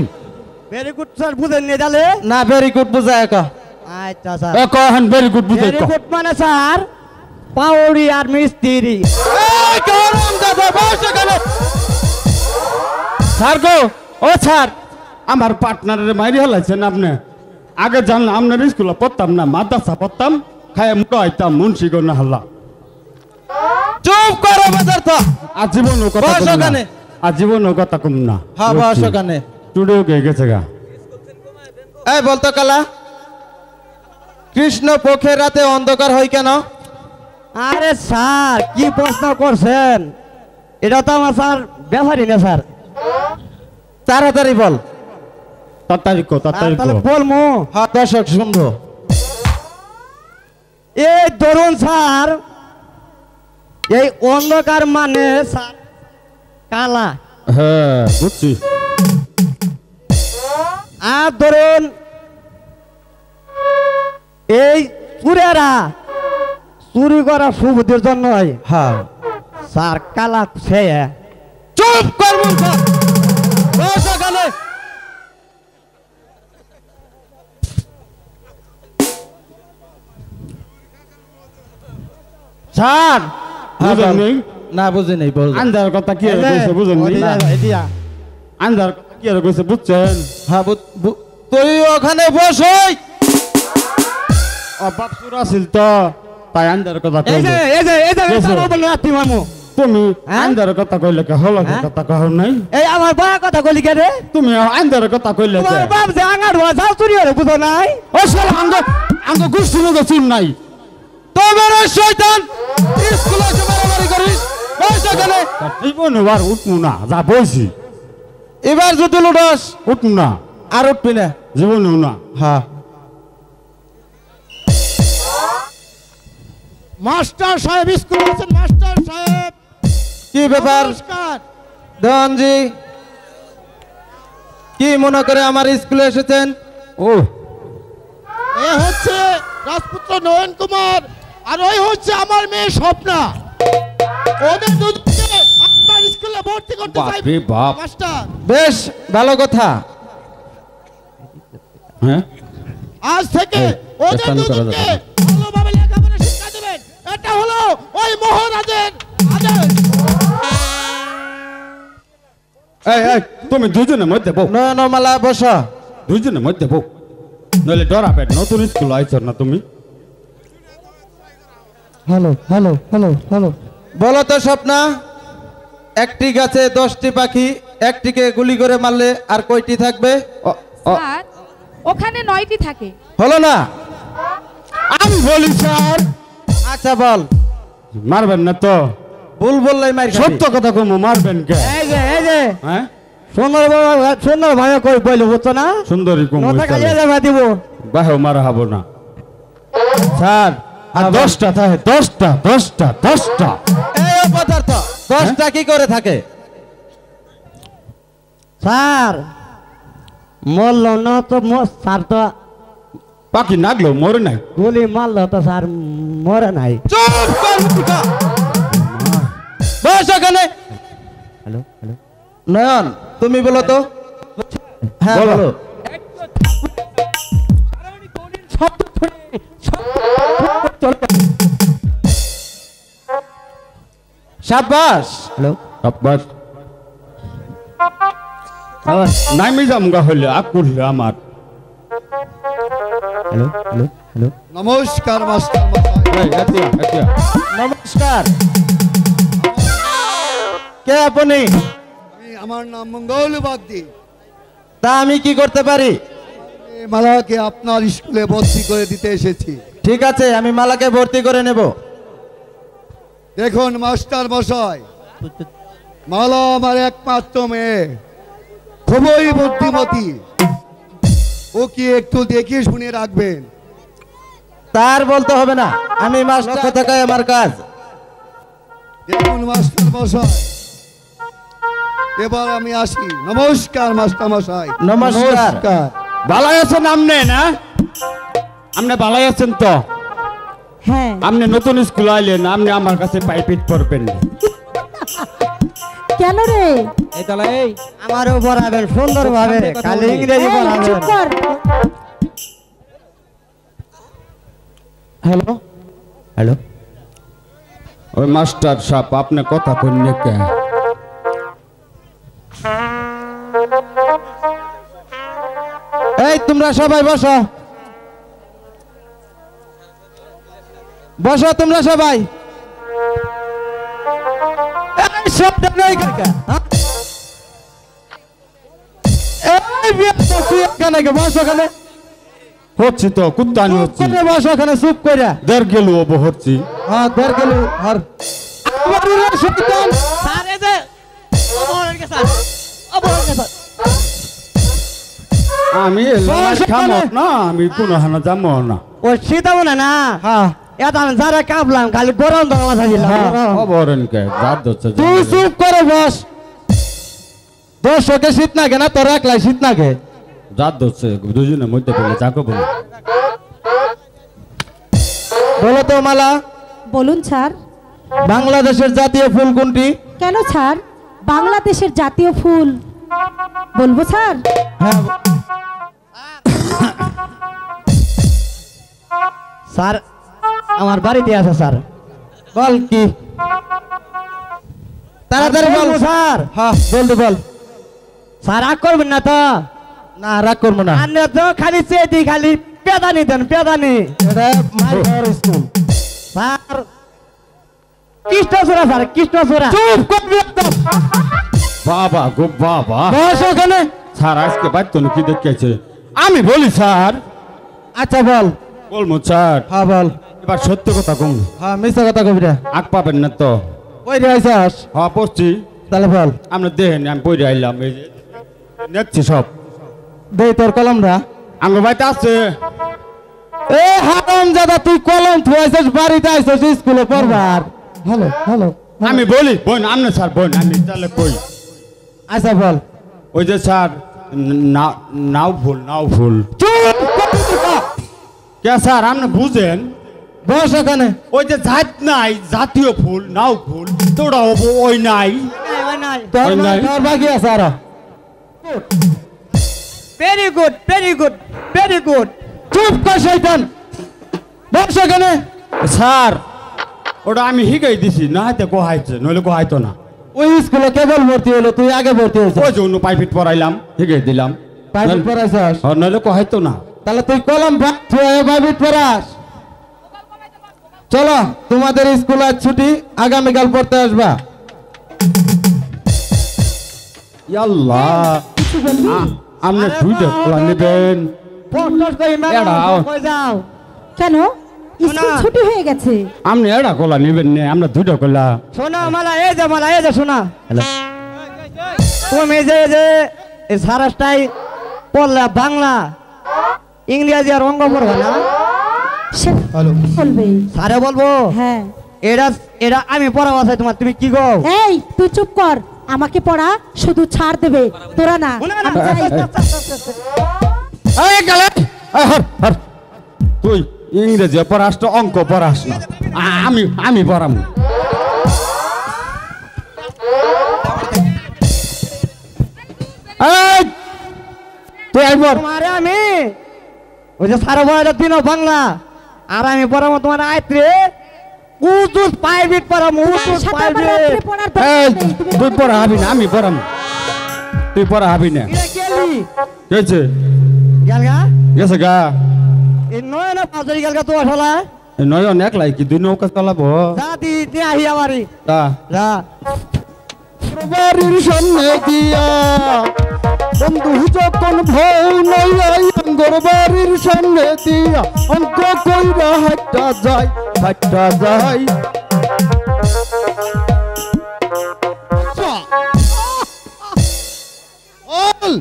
ভেরি গুড স্যার বুঝেন নেই তাহলে? না ভেরি গুড বুঝায় একা। আচ্ছা স্যার এ কহেন ভেরি গুড বুঝাই ভেরি গুড মানে স্যার পাউরি আর মিস্ত্রি। এই গরম দাদা বংশ কেন? স্যার গো ও স্যার আমার পার্টনারের মাইরি হলাইছেন আপনি আগে জানলাম আপনার স্কুলে পড়তাম না মাদ্রাসা পড়তাম খায় মুটো আইতাম মুন্সি না হাল্লা চুপ করো বাজার তো। আজীবন ও কথা বস কম না ওখানে। আজীবন ও কথা কম না হ্যাঁ বস ওখানে। টুডেও গে গেছে গা এই বলতো কালা কৃষ্ণ পক্ষের রাতে অন্ধকার হয় কেন? আরে স্যার কি প্রশ্ন করছেন? এটা তো আমার স্যার ব্যাপারই না স্যার। তাড়াতাড়ি বল। তাড়াতাড়ি তাহলে বলমু হ্যাঁ দর্শক শুনবো। এই ধরুন স্যার এই অন্ধকার মানে স্যার কালা। হ্যাঁ বুঝছি আর ধরুন এই চুরেরা চুরি করা সুবুদ্ধির জন্য হ্যাঁ স্যার কালা সে চুপ কর মূর্খ। বস ওখানে। স্যার হ্যাঁ, বুঝেন বল। নেই না বুঝি নাই বল। আন্দার কথা কি আর কইছে বুঝেন নেই আন্দার কথা কি আর কইছে বুঝছেন হ্যাঁ তুই ওখানে বস ওই। ও বাপ সুর আছিল তো তাই আন্দার কথা এই যে কইলো এই যে এই যে বুঝছো? বলে রাত্রি মামু তুমি হ্যাঁ? আন্দার কথা কইলে কে হলো হ্যাঁ? কথা কহ নাই এই আমার বা কথা কলি কে রে? তুমি আন্দার কথা কইলে কে তোমার বাপ যে আঙার হওয়া যাও চুরি হলে বুঝো নাই? ও শালা আঙ্গ গুষ্টি মতো চুন নাই তোমার ওই শয়তান স্কুলে এসে মারামারি করিস। বস ওখানে। জীবন আর উঠমু না যা বইছি এবার যদি লুটস উঠমু না আর উঠবি না। জীবনেও না হ্যাঁ মাস্টার সাহেব স্কুলে আছেন মাস্টার সাহেব। কি ব্যাপার নমস্কার। দেওয়ানজি, কি মনে করে আমার স্কুলে এসেছেন? ও এ হচ্ছে রাজপুত্র নয়ন কুমার আর ওই হচ্ছে আমার মেয়ে স্বপ্না। ওদের দুজনকে আপনার স্কুলে ভর্তি করতে চাই বাপরে বাপ। মাস্টার। বেশ ভালো কথা। হ্যাঁ আজ থেকে ওদের চেষ্টা করা দুজনকে যাবে। ভালোভাবে লেখাপড়া শিক্ষা দেবেন। এটা হলো ওই মহারাজের আদেশ। এই এই তুমি দুজনের মধ্যে বউ, নয়নমালা বস। দুজনের মধ্যে বউ, নইলে ডরাবে। নতুন স্কুল আইছ না তুমি? হ্যালো হ্যালো হ্যালো হ্যালো বলো তো স্বপ্না, একটি গাছে 10টি পাখি, একটিকে গুলি করে মারলে আর কয়টি থাকবে? স্যার ওখানে 9টি থাকে। হলো না? আমি বলি স্যার, আচ্ছা বল। মারবেন না তো? ভুল বললেই মার খাবি। সত্য কথা কম, মারবেন কে? এই যে হ্যাঁ সুন্দর ভাবে কই বইলো বুঝছো না? সুন্দরী কম নটা কাজে যাবা দিব। বাহেও মারা হবো না স্যার আর 10টা থাকে, 10টা। এই অপদার্থ 10টা কি করে থাকে? স্যার মরল না তো স্যার তো পাখি নাগলো মরে নাই। গুলি মারলো তো স্যার মরে নাই। চুপ কর মুখা। বস ওখানে। হ্যালো হ্যালো নয়ন তুমি বলো তো। হ্যাঁ বলো। বলো। সাবাস। হ্যালো বাস নামি যামগা হইলে আকুল আমার। হ্যালো হ্যালো হ্যালো নমস্কার মাস্টার মশাই। এই, এতিয়া। নমস্কার। কে আপনি? আমার নাম মঙ্গল বাগদি। তা আমি কি করতে পারি? মালাকে আপনার স্কুলে ভর্তি করে দিতে এসেছি। ঠিক আছে, আমি মালাকে ভর্তি করে নেব। দেখুন মাস্টার মশাই, মালা আমার একমাত্র মেয়ে, খুবই বুদ্ধিমতী। ও কি একটু দেখে শুনে রাখবেন। তার বলতে হবে না, আমি মাস্টার থাকাই আমার কাজ। দেখুন মাস্টার মশাই, এবার আমি আসি। নমস্কার মাস্টার মশাই। নমস্কার। ভালাই আছেন আমনে না? আমনে ভালাই আছেন তো? হ্যাঁ আমনে নতুন স্কুল আইলেন, আমনে আমার কাছে পাইপিট পড়বেন। কেন রে? এই তাহলে এই আমারও পড়াবেন সুন্দর ভাবে, খালি ইংরেজি পড়াবেন। হ্যালো হ্যালো ওই মাস্টার সাহেব আপনি কথা কইনে কে? এই তোমরা সবাই বসো। বসো তোমরা সবাই। এই শব্দ নাই কাকা। এই বিয়াটা তুই এখানে কে? বসো ওখানে। হচ্ছি তো কুত্তানি চুপ হচ্ছি। করে বসো ওখানে, চুপ করে। দের গেল ওব হচ্ছি। হ্যাঁ ধর গেল আর আমারে শয়তান। স্যার এই যে অবহেলাকে স্যার অবহেলাকে স্যার আমি খামো না, আমি কোনো হানা যাবো না। ও শীতা মনে না। হ্যাঁ এটা আমি যারা কাঁপলাম খালি গরম ধরা মাথা দিলাম। অবরেন কে জাত দচ্ছে। তুই চুপ করে বস। দর্শকে শীত না গে না, তোর একলাই শীত না গে। জাত দচ্ছে দুজনের মধ্যে বলে যাকো বলে। বলো তো মালা, বলুন স্যার। বাংলাদেশের জাতীয় ফুল কোনটি? কেন স্যার? বাংলাদেশের জাতীয় ফুল বলবো স্যার? হ্যাঁ স্যার আমার বাড়িতে আছে স্যার। বল কি? তাড়াতাড়ি বল। স্যার হ্যাঁ বলতে বল। স্যার রাগ করবেন না তো? না রাগ করবো না। আর তো খালি চেয়ে খালি পেদানি দেন পেদানি। এটা মার খাওয়ার স্কুল। স্যার কৃষ্ণচূড়া স্যার কৃষ্ণচূড়া। চুপ করবি একদম। বাবা গো বাবা, বস ওখানে। স্যার আজকে বাচ্চা কি দেখেছে? আমি বলি স্যার। আচ্ছা বল। বলবো স্যার, হ্যাঁ বল। এবার সত্য কথা কম। হ্যাঁ মিথ্যা কথা কবি রে। আগ পাবেন না তো? ওই রে আইসাস। হ্যাঁ পড়ছি। তাহলে বল। আমরা দেখেন আমি পড়ে আইলাম, এই যে দেখছি সব। দেই তোর কলমটা। আমার বাড়িতে আছে। এ হারাম দাদা তুই কলম থুয়াইছিস বাড়িতে আইছিস স্কুলে পড়বার হ্যালো হ্যালো আমি বলি বোন আমনে স্যার বোন আমি তাহলে কই আচ্ছা বল ওই যে স্যার নাও ভুল কে স্যার আপনি বুঝেন বস এখানে ওই যে জাত নাই জাতীয় ফুল নাও ফুল তোরা ওই নাই তোর ওই নাই। তোর বাকি আছে are very good very good very good চুপ কর শয়তান বস এখানে স্যার ওটা আমি হিগাই দিছি না হাতে কোহাইছে নইলে কোহাইতো না ওই স্কুলে কেবল ভর্তি হলো তুই আগে ভর্তি হয়েছিস ওই যে অন্য প্রাইভেট পড়াইলাম হিগাই দিলাম প্রাইভেট পড়াইছিস নইলে কোহাইতো না তাহলে তুই কলম প্রাইভেট পড়াস চলো তোমাদের স্কুল আজ ছুটি আগামীকাল পড়তে আসবা আল্লাহ আপনি দুইটা খোলা নেবেন পড়তস কই মা এড়াও। কই যাও কেন স্কুল ছুটি হয়ে গেছে? আপনি এটা খোলা নেবেন না আমরা দুইটা খোলা শোনা মালা এই যে শোনা হ্যালো তুমি যে এই সারাসটাই পড়লা বাংলা ইংরেজি আর অঙ্ক পড়বা না সে বলবে। সারে বলবো হ্যাঁ। এরা এরা আমি পড়াবো আছে তোমার তুমি কি গো এই তুই চুপ কর, আমাকে পড়া শুধু ছাড় দেবে, তোরা না। আমি যাই। এই গেলে এই হর হর তুই ইংরেজি পড়াস তো অঙ্ক পড়াস না আমি পড়াম এই তুই আইবর তোমারে আমি ওই যে সারা বয়টা দিন বাংলা আর আমি পড়াবো তোমার আইত্রে উজুস প্রাইভেট পড়াবো উজুস সাথে আমার প্রাইভেট রাত্রে পড়ার দরকার এই নেই, তুমি তুই পড়া হবি না আমি পড়াম তুই পড়া হবি না এটা কেলি গেছে গেলগা গেছে গা এই নয় না পাঁচরি গেলগা তো আসলা এই নয়ন একলাই কি দুই নৌকা চালাবো যা দি দিয়ে আহি আমারি তা যা বাড়ির সামনে দিয়া বন্ধু যখন ভৌ নই আঙ্গর বাড়ির সামনে দিয়া অঙ্ক কইরা হাইটা যায় বল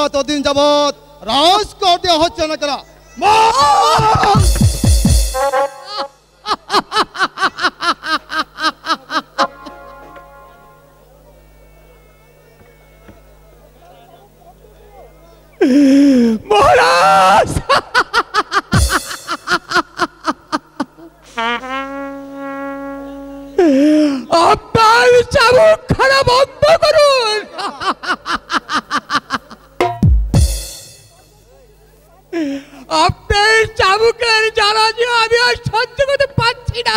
এতদিন যাবৎ রাজ করতে হচ্ছে না কেন? মহারাজ আপনার চাবুক খানা বন্ধ করুন। আপনার চাবুকের জ্বালা যে আমি আর সহ্য করতে পারছি না।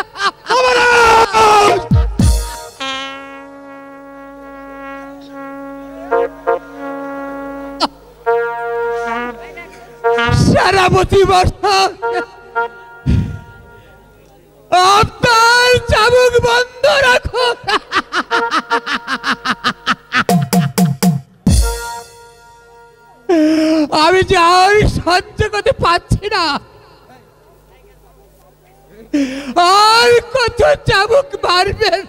সেনাপতি মশাই, আপনার চাবুক বন্ধ রাখুন। আমি যে আর সহ্য করতে পারছি না। আর কত চাবুক মারবেন?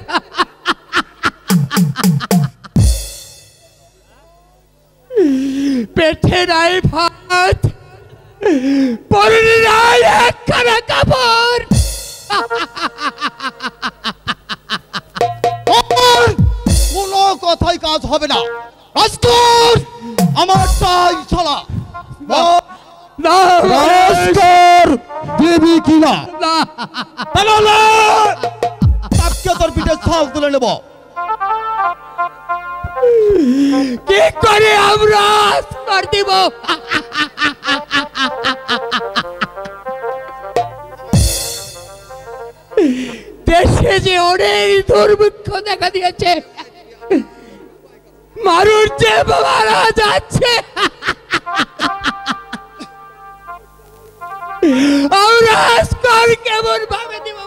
পেটে নাই ভাত, পরনে নাই একখানা কাপড়। কোনো কথাই কাজ হবে না। রাজকুমার আমার চাই ছলা না রাজকুমার দেবী কিনা না, তাকে তোর পিঠে ছাল তুলে নেব। কি করে আমরা করে দিব? দেশে যে অনেক দুর্ভিক্ষ দেখা দিয়েছে, মানুষ যে মারা যাচ্ছে, আমরা আজকাল কেমন ভাবে দিব?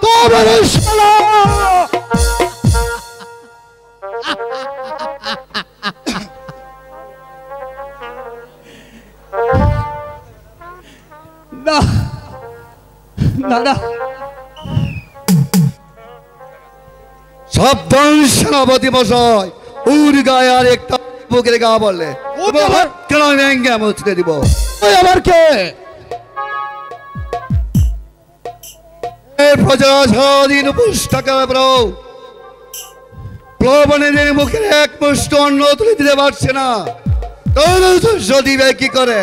না না না, সাবধান সেনাপতি মশাই, উর গায়ে আর একটা বুকের গা বললে কেন ভেঙ্গে মুছতে দিব। ওই আবার কে প্রজা সারাদিন উপোস থাকার পরও প্লবনীদের মুখের এক মুষ্ট অন্ন তুলে দিতে পারছে না, দিবে কি করে?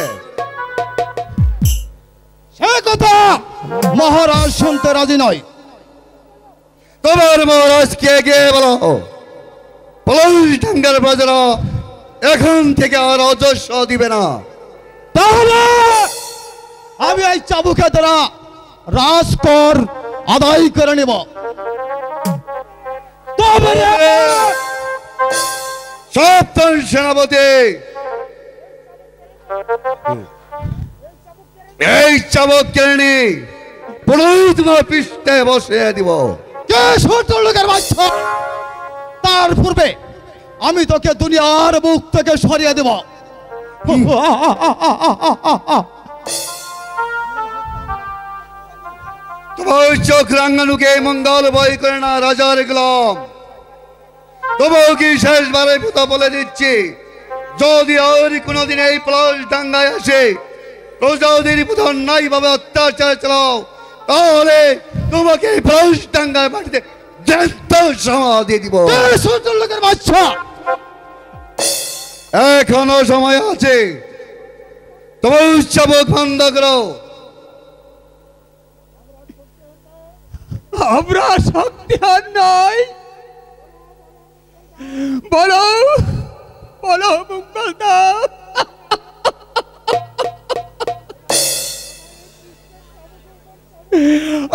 সে কথা মহারাজ শুনতে রাজি নয়। তোমার মহারাজকে গিয়ে বলো পলাশডাঙ্গার প্রজারা এখন থেকে আর অজস্র দিবে না। তাহলে আমি এই চাবুকের দ্বারা রাজকর আদায় করে নেব। সপ্তম সেনাপতি, এই চাবুক কেড়ে পুনঃ তোমার পৃষ্ঠে বসিয়ে দিব। লোকের বাচ্চা, তার পূর্বে আমি তোকে দুনিয়ার মুখ থেকে সরিয়ে দেব। তোমার চোখ রাঙ্গানুকে মঙ্গল বই করে না রাজার গোলাম। তবুও কি শেষবারের কথা বলে দিচ্ছি, যদি আর কোনোদিন এই পলাশডাঙ্গায় আসে প্রজাদের প্রধান নাই ভাবে অত্যাচার চালাও, তাহলে তোমাকে পলাশডাঙ্গার মাটিতে জ্যান্ত সমাধি দিব। লোকের বাচ্চা, এখনো সময় আছে, তোমার চাবুক বন্ধ করো। আমরা শক্তি আর নাই, বলো বলো মঙ্গলদা।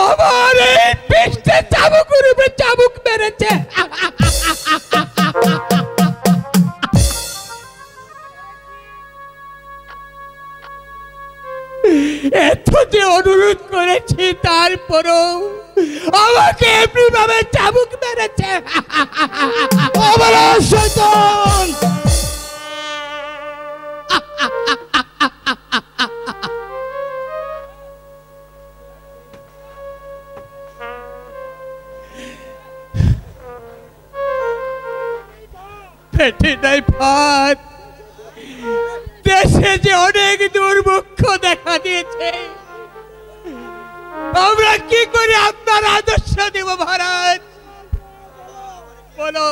আমার এই পৃষ্ঠে চাবুক রূপে চাবুক মেরেছে। এত যে অনুরোধ করেছি তারপরও আমাকে এমনি ভাবে চাবুক মেরেছে। শয়তান! পেটে নাই ভাত, দেশে যে অনেক দুর্ভিক্ষ দেখা দিয়েছে, আমরা কি করে আপনার আদর্শ দেব মহারাজ? বলো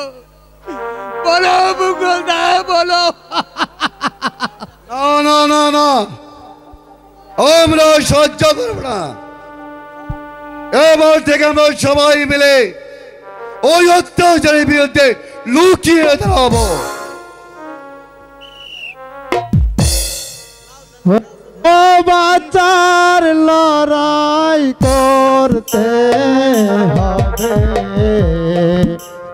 বলো মুঘলদা, বলো। না না না না, আমরা সহ্য করব না। এবার থেকে আমরা সবাই মিলে ওই অত্যাচারের বিরুদ্ধে লুকিয়ে দাঁড়াবো। ও বাচ্চার লড়াই করতে হবে,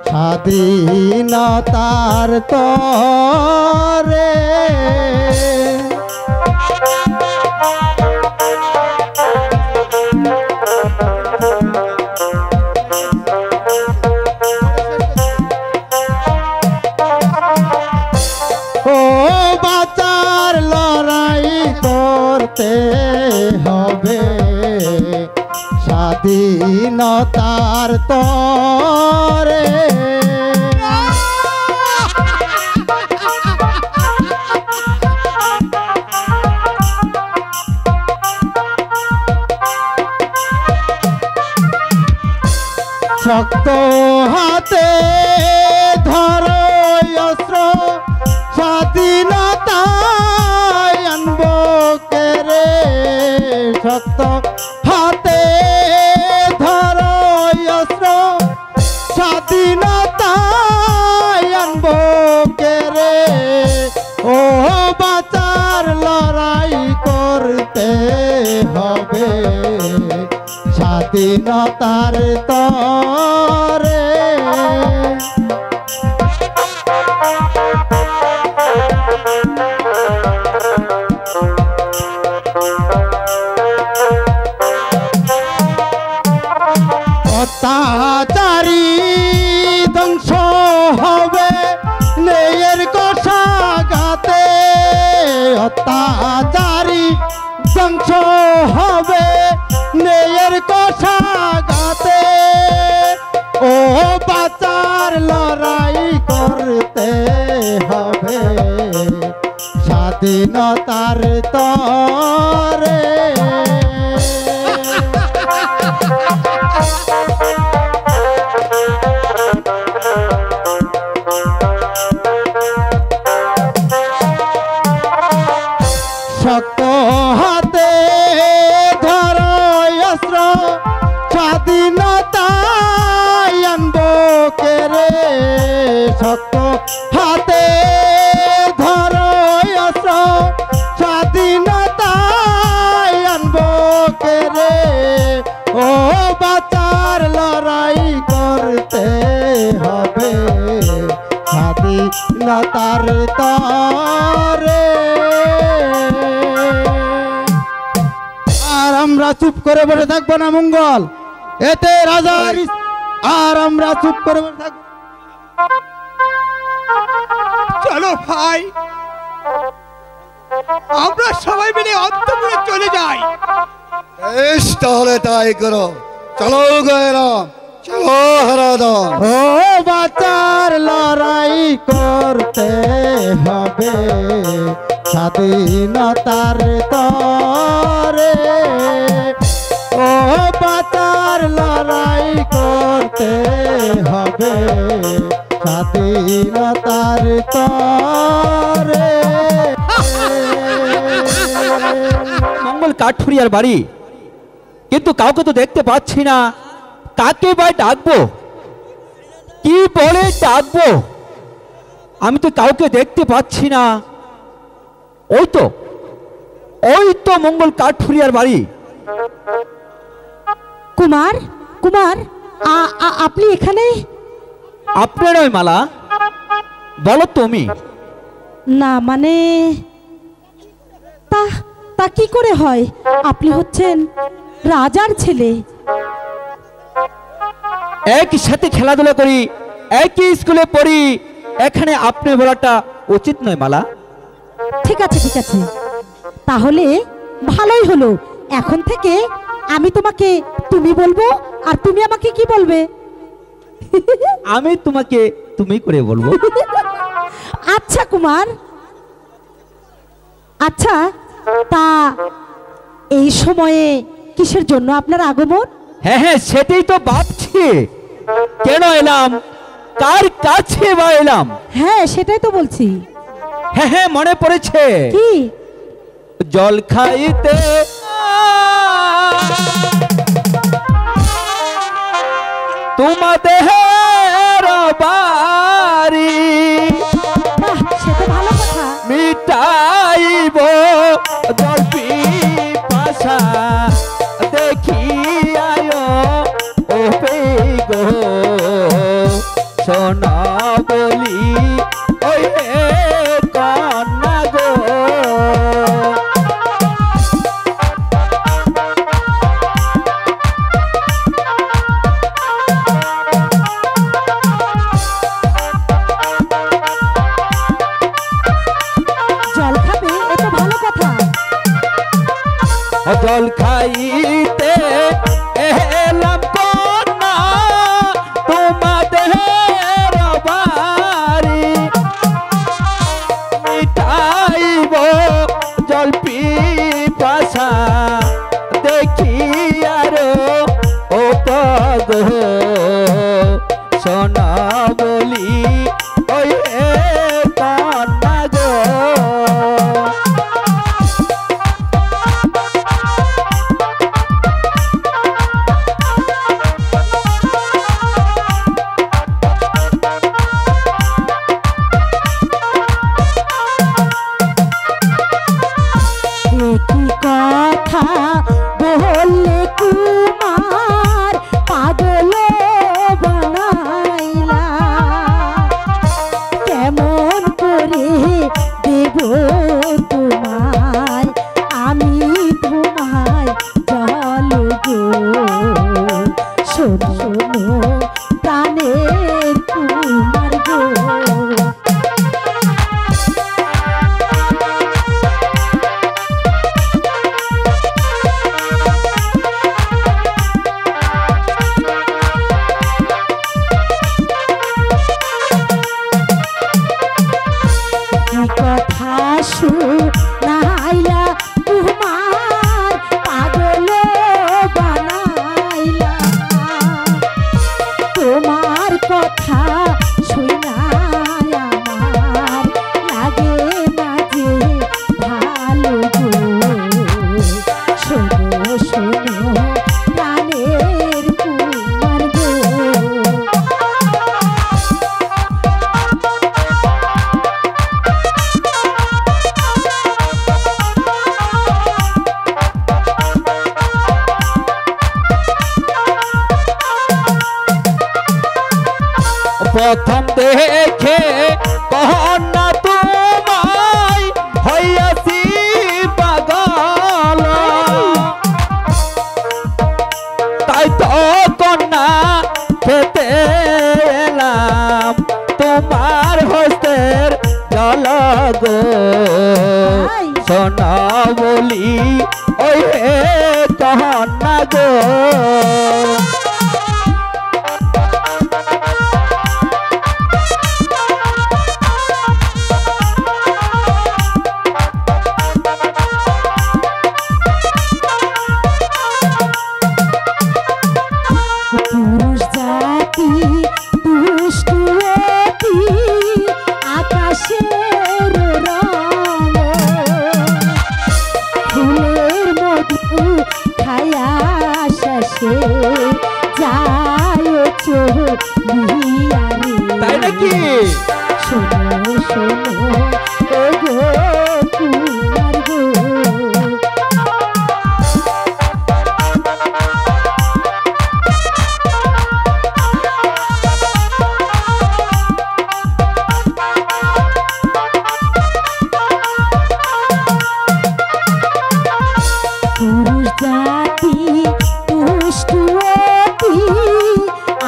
স্বাধীনতার তরে। ও বাচ্চার লড়াই করতে হবে, স্বাধীনতার তরে। শক্ত হাতে ধরো অস্ত্র, স্বাধীনতায় আনবো কেরে। শক্ত হাতে ধরো অস্ত্র, স্বাধীনতায় আনবো কেরে। ও বাঁচার লড়াই করতে হবে, স্বাধীনতার তরে। অত্যাচারী ধ্বংস হবে ন্যায়ের কষাঘাতে, অত্যাচারী ধ্বংস হবে ন্যায়ের কষাঘাতে। ও বাঁচার লড়াই করতে হবে, স্বাধীনতার তরে। লড়াই করতে হবে স্বাধীনতার তরে। আর আমরা চুপ করে বসে থাকবো না মঙ্গল, এতে রাজার আর আমরা চুপ করে বসে থাকবো। চলো ভাই, আমরা সবাই মিলে অন্তপুরে চলে যাই। বেশ, তাহলে তাই করো। চলো গয়রাম, চলো হরদম। ও বাঁচার লড়াই করতে হবে স্বাধীনতার তরে। ও বাঁচার লড়াই করতে হবে স্বাধীনতার তরে। মঙ্গল কাঠুরিয়ার বাড়ি, কিন্তু কাউকে তো দেখতে পাচ্ছি না। কাকে বা ডাকবো, কি বলে ডাকবো? আমি তো কাউকে দেখতে পাচ্ছি না। ওই তো মঙ্গল কাঠুরিয়ার বাড়ি। কুমার, কুমার, আপনি এখানে? আপনার ওই মালা, বলো তুমি। না মানে তা তা কি করে হয়? আপনি হচ্ছেন রাজার ছেলে। একই সাথে খেলাধুলা করি, একই স্কুলে পড়ি, এখানে আপনি বলাটা উচিত নয় মালা। ঠিক আছে, ঠিক আছে, তাহলে ভালোই হলো। এখন থেকে আমি তোমাকে তুমি বলবো, আর তুমি আমাকে কি বলবে? আমি তোমাকে তুমি করে বলবো। আচ্ছা কুমার, আচ্ছা তা এই সময়ে কিসের জন্য আপনার আগমন? হ্যাঁ হ্যাঁ, সেটাই তো ভাবছি। কেন এলাম, কার কাছে বা এলাম? হ্যাঁ সেটাই তো বলছি। হ্যাঁ হ্যাঁ, মনে পড়েছে। কি? জল খাইতে তোমাদের বাড়ি বাহ, সে তো ভালো কথা। মিটাইব জল পিপাসা দেখি আয় ও গো সোনা বলি ওই কন্যা গো। জল খাবে, এ তো ভালো কথা। জল খাইতে এলাম কন্যা তোমাদের বাড়ি মিটাইব জল পিপাসা দেখি আর ও তো গো সোনা বলি ওই কন্যা গো। কি কথা বললে কুমার, পাগল বানাইলা। কেমন করে দেব তোমায় আমি তোমায় জল গো। শোনো প্রাণের কুমার গো। কথা শুনাইলা কুমার, পাগল বানাইলা। তোমার কথা প্রথম দেখে কন্যা তোমায় হইয়াছি পাগল তাই তো কন্যা খেতে এলাম তোমার হস্তের জল গো সোনা বলি ওই হে কন্যা গো পুরুষ জাতি দুষ্টু অতি আকাশের রঙ ফুলের মধু খায়া শেষে যায় চলিয়া রে তাই নাকি শোনো শোনো ও গো কুমার গো পুরুষ জাতি দুষ্টু অতি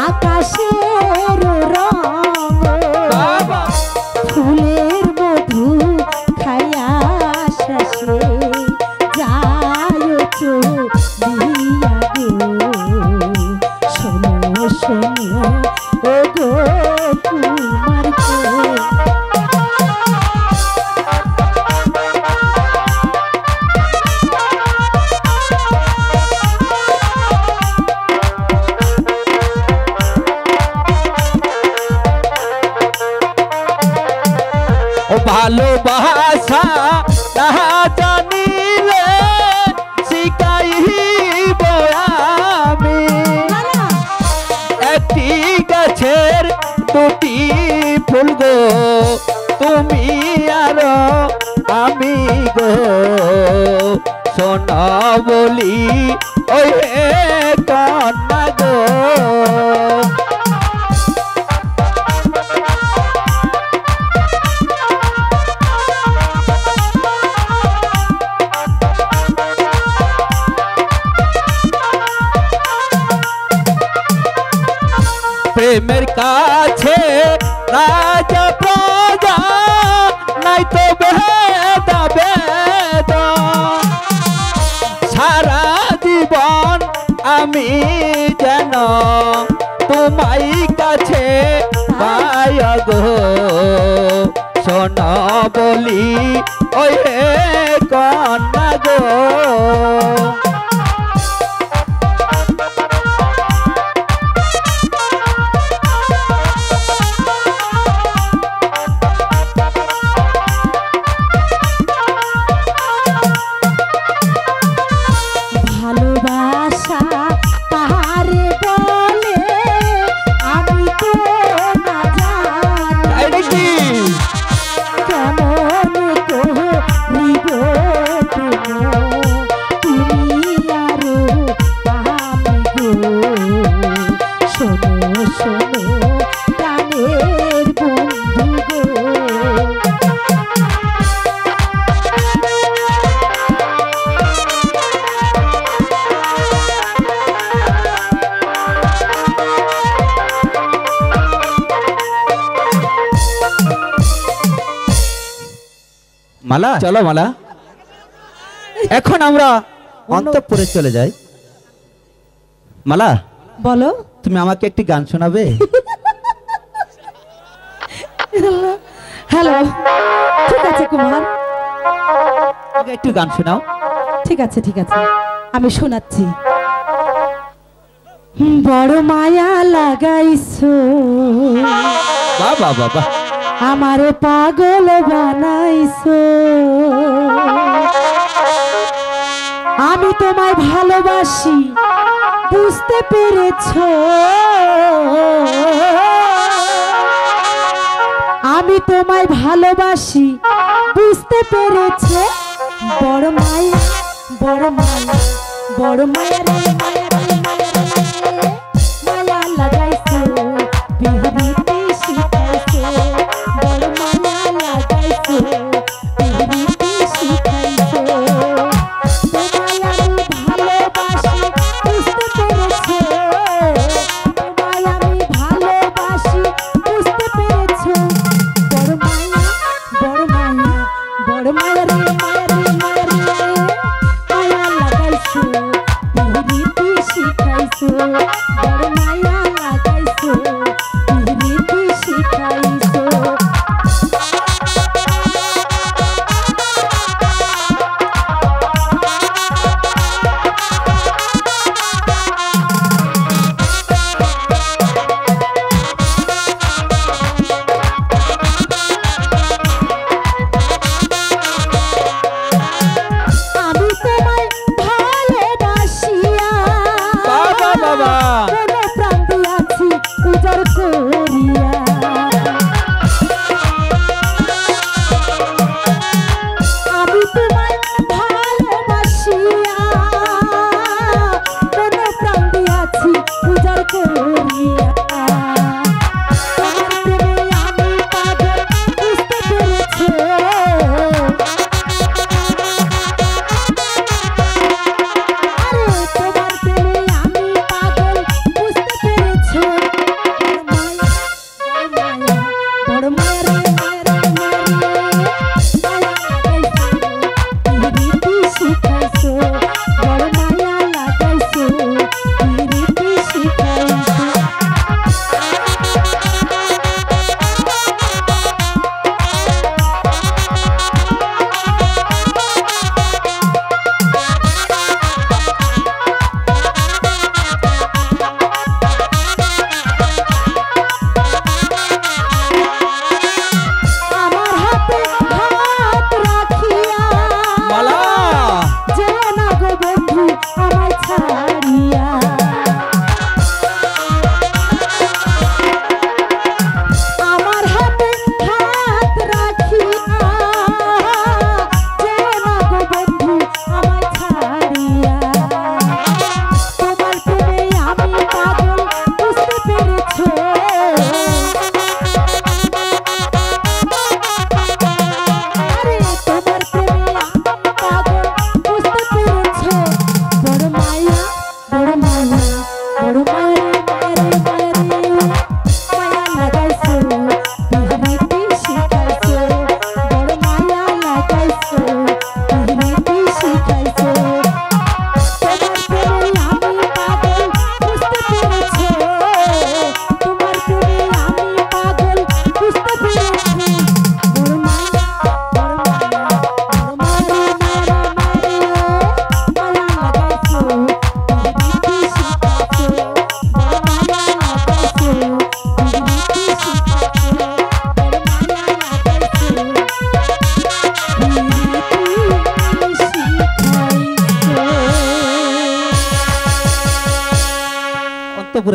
আকাশের রঙ ফুলের মধু খায়া শেষে যায় চলিয়া গো শোনো শোনো ও গো কুমার গো ও ভালোবাসা না জানিলে শিখাইব আমি একটি গাছের দুটি ফুল গো তুমি আর আমি গো সোনা বলি ওই হে কন্যা গো প্রেমের কাছে রাজা প্রজা নাই তো বেদা বেদ সারা জীবন আমি যেন তোমাই কাছে পাই গো সোনা বলি ওই হে কন্যা গো ভালোবাসা কারে বলে আমি তো না জানি কেমন করিব তুমি আরো আমি গো শোনো শোনো প্রাণের বন্ধু গো মালা চলো মালা এখন আমরা অন্তঃপুরে চলে যাই মালা বলো তুমি আমাকে একটি গান শোনাবে হ্যালো ঠিক আছে কুমার আমাকে একটু গান শোনাও ঠিক আছে আমি শোনাচ্ছি বড় মায়া লাগাইছো বাবা বাবা আমারে পাগল বানাইছো আমি তোমায় ভালোবাসি বুঝতে পেরেছো আমি তোমায় ভালোবাসি বুঝতে পেরেছে বড় মায়া বড় মায়া বড় মায়া রে মায়া রে মায়া রে মায়া লাগাইছো বিহরিতে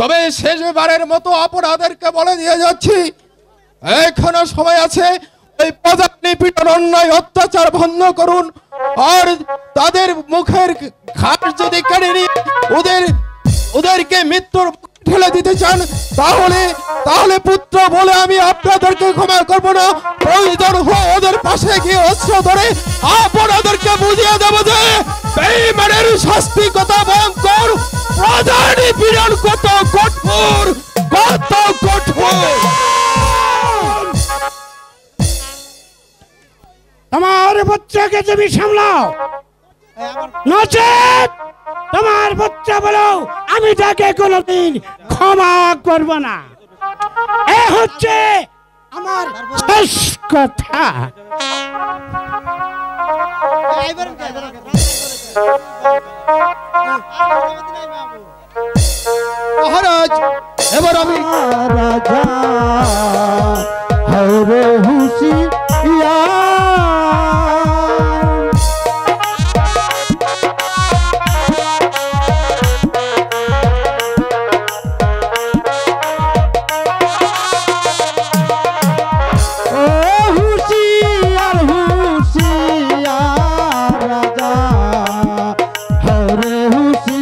তবে শেষবারের মতো অপরাধীদেরকে বলে দিয়ে যাচ্ছি, এখনো সময় আছে। ওই প্রজা নিপীড়ন, অন্যায়, অত্যাচার বন্ধ করুন। আর তাদের মুখের ঘাট যদি কেড়ে নিয়ে ওদেরকে মৃত্যুর ঠেলে দিতে চান, তাহলে পুত্র বলে আমি আপনাদেরকে ক্ষমা করব না। প্রয়োজন হয় ওদের পাশে গিয়ে অস্ত্র ধরে আপনাদেরকে বুঝিয়ে দেব যে বেঈমানের শাস্তি কত ভয়ঙ্কর, প্রজা নিপীড়ন কত কঠোর, কত কঠোর। তোমার বাচ্চাকে তুমি সামলাও, নচেত তোমার বাচ্চা বলো আমি তাকে কোনোদিন ক্ষমা করব না। এ হচ্ছে আমার শেষ কথা। মহারাজ, এবার আমি রাজা হরে হুশিয়ার। ও হুশিয়ার হুশিয়ার রাজা হরে হুশিয়ার।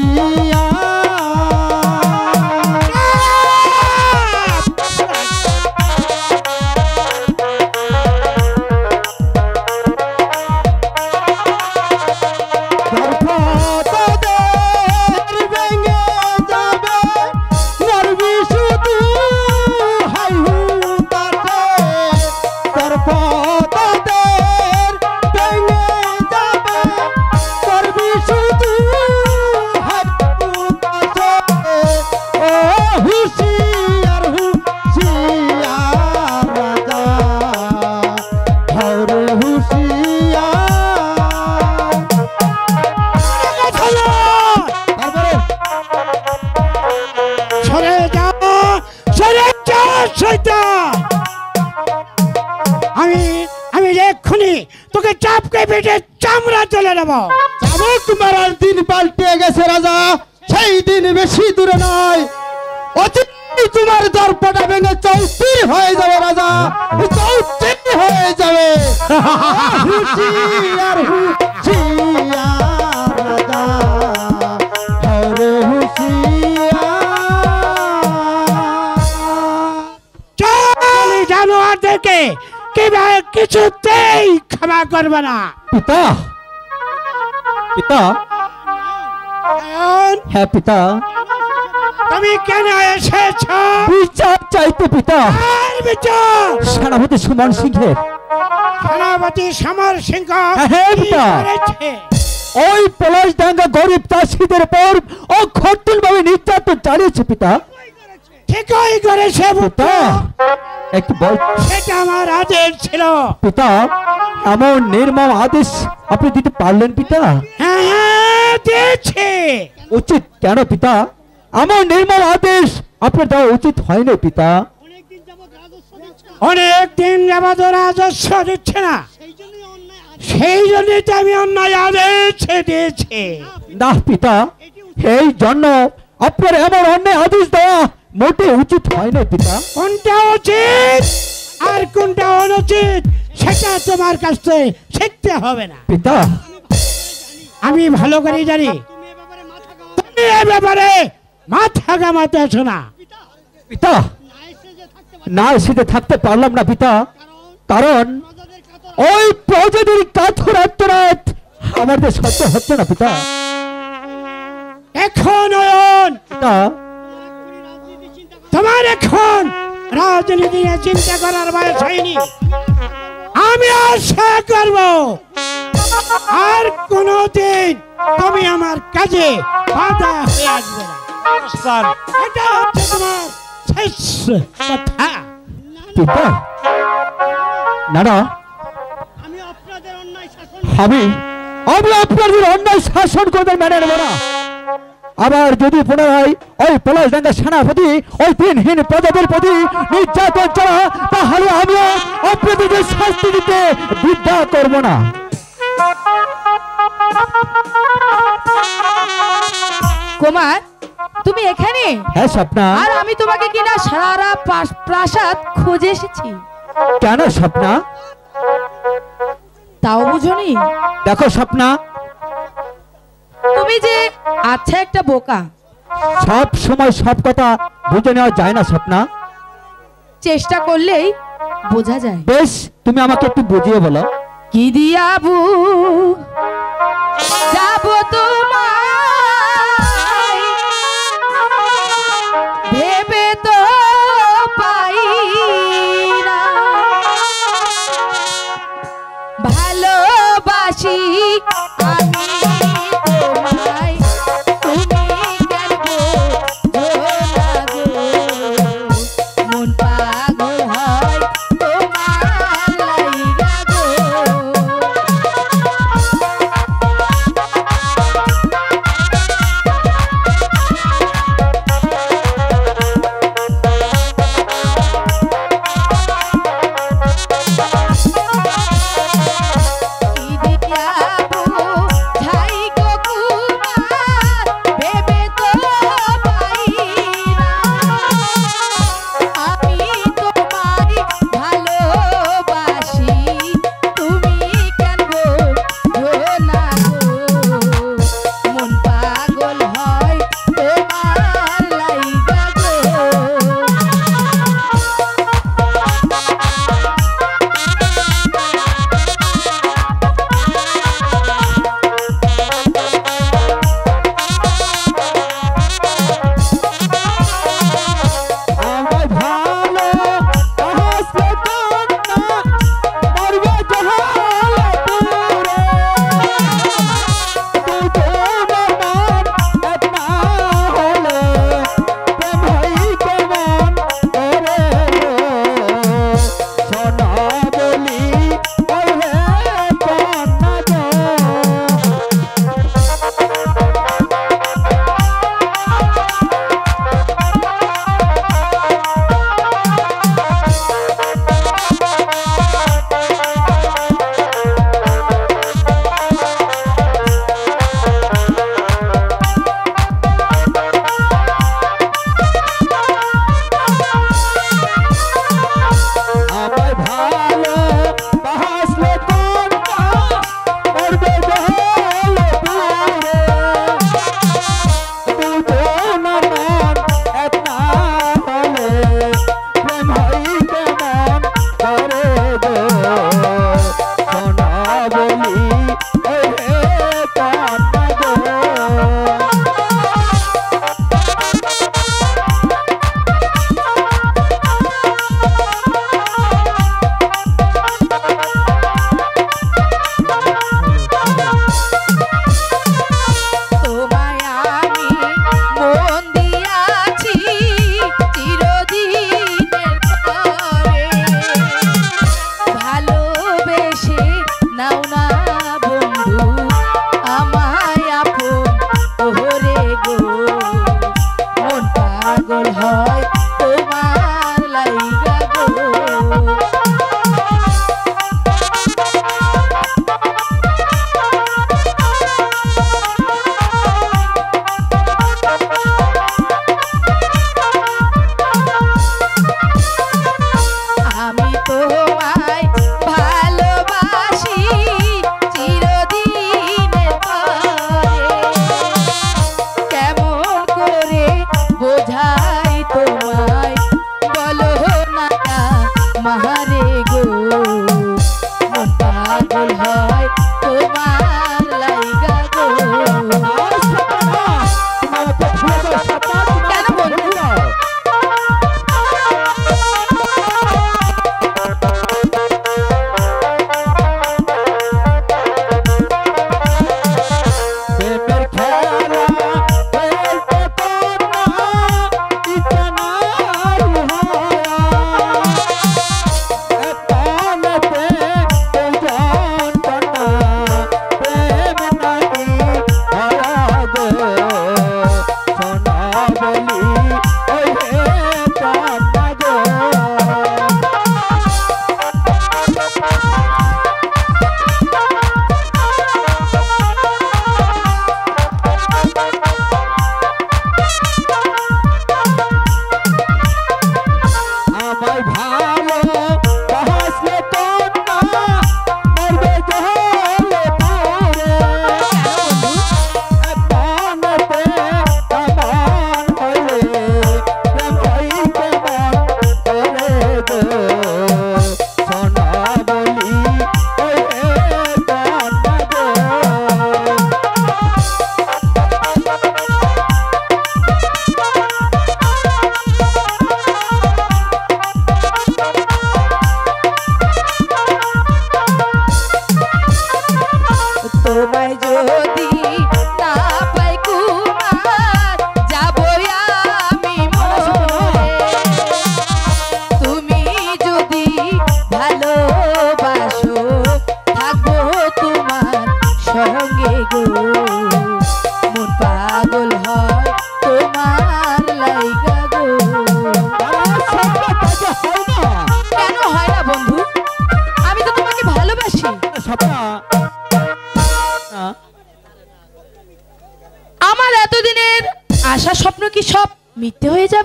আমি এক্ষুনি তোকে চাপকে পেটে চামড়া চলে নেবো। চাবুক মারার দিন পাল্টে গেছে রাজা, সেই দিন বেশি দূরে নয়। অচির তোমার দর্পটা ভেঙে চৌচির হয়ে যাবে রাজা, চৌচির হয়ে যাবে। হুশিয়ার হুশিয়ার রাজা হরে হুশিয়ার। জানোয়ারদেরকে কিছুতেই ক্ষমা করবে না। পিতা, পিতা, হ্যাঁ পিতা, তুমি কেন এসেছ? বিচার চাইতে পিতা। আর বিচার? সেনাপতি সুমন সিংহের। সেনাপতি সমর সিংহ হ্যাঁ কি পিতা, করেছে? ওই পলাশডাঙ্গা গরিব চাষিদের পর অখর্তুল ভাবে নির্যাতন চালিয়েছে পিতা। ঠিকই করেছে পিতা, একটু বল। সেটা আমার আদেশ ছিল পিতা, এমন নির্মম আদেশ আপনি দিতে পারলেন পিতা? হ্যাঁ দিয়েছে। উচিত কেন পিতা? এমন নির্মম আদেশ আপনার দেওয়া উচিত হয়নি পিতা। অনেক দিন যাবত রাজস্ব দিচ্ছে না, সেই জন্যই তো আমি অন্যায় আদেশ দিয়েছি। না পিতা, এই জন্য আপনার এমন অন্যায় আদেশ দেওয়া মোটে উচিত হয়নি পিতা। কোনটা উচিত আর কোনটা অনুচিত সেটা তোমার কাছ থেকে শিখতে হবে না পিতা। আমি ভালো করে জানি, তুমি এ ব্যাপারে মাথা ঘামাতে আসো না। পিতা, না এসে থাকতে পারলাম না পিতা, কারণ ওই প্রজাদের কাঠুর আত্মরাত আমাদের সহ্য হচ্ছে না পিতা। এখন পিতা, তোমার এখন রাজনীতি নিয়ে চিন্তা করার বয়স হয়নি। আমি আশা করব আর কোনদিন তুমি আমার কাজে বাধা হয়ে আসবে না। এটা হচ্ছে তোমার শেষ কথা। পিতা, না না, আমি আপনাদের অন্যায় শাসন করতে মেনে নেব না। আবার যদি পুনরায় ওই পলাশডাঙ্গা সেনাপতি ওই দিনহীন প্রজাদের প্রতি নির্যাতন চলা, তাহলে আমিও আপনাদের শাস্তি দিতে দ্বিধা করব না। কুমার, তুমি এখানে? হ্যাঁ স্বপ্না। আর আমি তোমাকে কিনা সারা প্রাসাদ খুঁজে এসেছি। কেন স্বপ্না? তাও বুঝোনি? দেখো স্বপ্না, তুমি যে আচ্ছা একটা বোকা, সব সময় সব কথা বুঝে নেওয়া যায় না স্বপ্না। চেষ্টা করলেই বোঝা যায়। বেশ, তুমি আমাকে একটু বুঝিয়ে বলো। কি দিয়াবু যাব তোমায় ভেবে তো পাই না, ভালোবাসি আমি তোমায়, তুমি কেন বোঝো না গো, মন পাগল হয় তোমার লাইগা গো।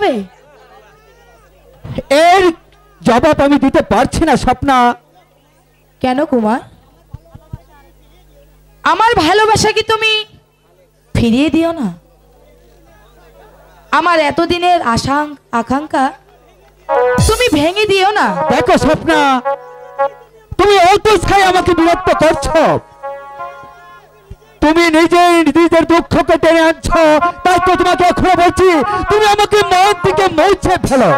যাবে? এর জবাব আমি দিতে পারছি না স্বপ্না। কেন কুমার? আমার ভালোবাসা কি তুমি ফিরিয়ে দিও না? আমার এতদিনের আশা আকাঙ্ক্ষা তুমি ভেঙে দিও না। দেখো স্বপ্না, তুমি অতস্থায় আমাকে বিরক্ত করছো। তুমি নিজের দুঃখকে টেনে আনছো, তাই তো তোমাকে এখনো বলছি তুমি আমাকে মন থেকে মুছে ফেলো।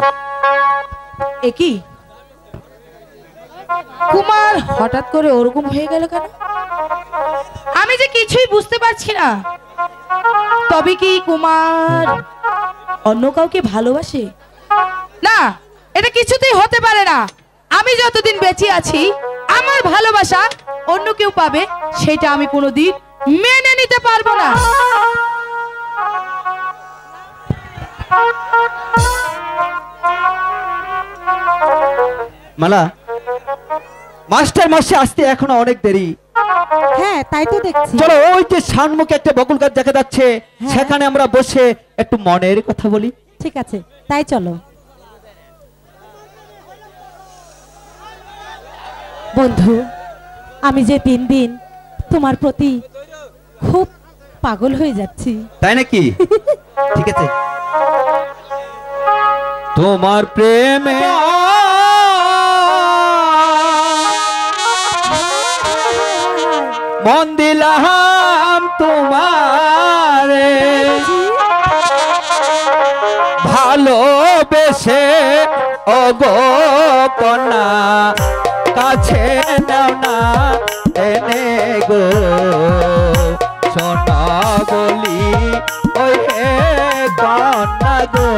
একই কুমার হঠাৎ করে ওরকম হয়ে গেল কেন? আমি যে কিছুই বুঝতে পারছি না। তবে কি কুমার অন্য কাউকে ভালোবাসে? না, এটা কিছুতেই হতে পারে না। আমি যতদিন বেঁচে আছি আমার ভালোবাসা অন্য কেউ পাবে সেটা আমি কোনোদিন মেনে নিতে পারবো না। মালা, মাস্টার মাসে আসতে এখনো অনেক দেরি। হ্যাঁ তাই তো দেখছি। চলো ওই যে সামনে একটা বকুল গাছ দেখা যাচ্ছে, সেখানে আমরা বসে একটু মনের কথা বলি। ঠিক আছে, তাই চলো। বন্ধু, আমি যে দিন দিন তোমার প্রতি খুব পাগল হয়ে যাচ্ছি। তাই নাকি? ঠিক আছে। তোমার প্রেমে মন দিলাম তোমারে, ভালোবেসে ওগো কন্যা কাছে নাও না এনে গো, সোনা বলি ওই হে কন্যা গো।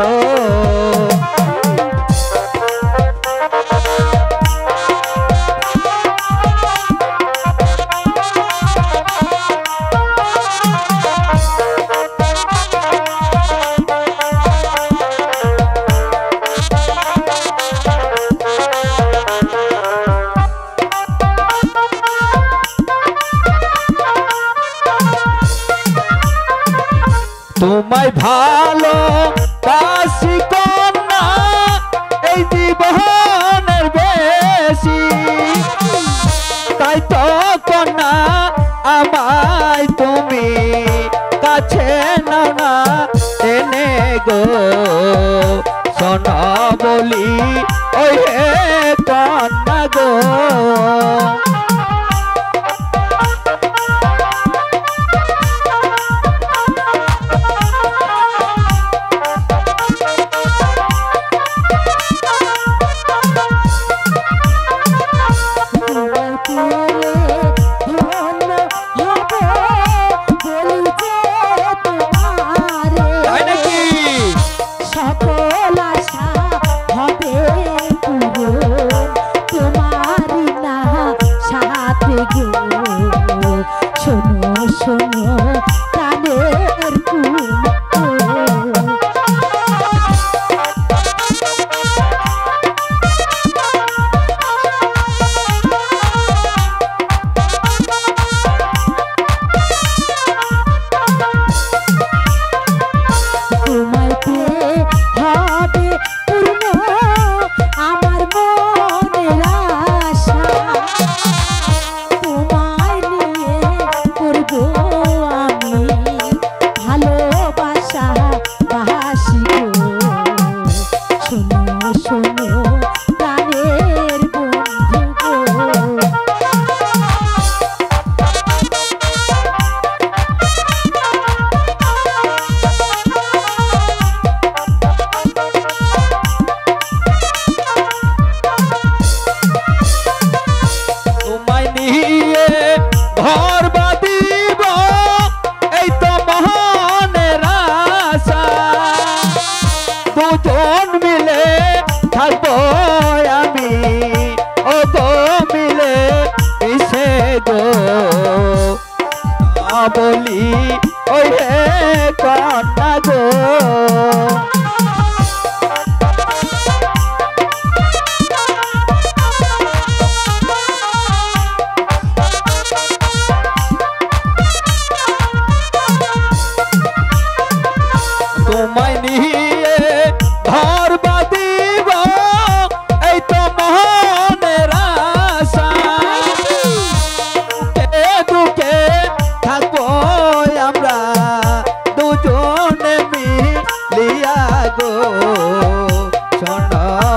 তোমায় ভালো বাসি কন্যা এই জীবনের বেশি, তাই তো কন্যা আমায় তুমি কাছে নাও না এনে গো, সোনা বলি ওই হে কন্যা গো। বলি ওই হে কন্যা গো। তোমায় নিয়ে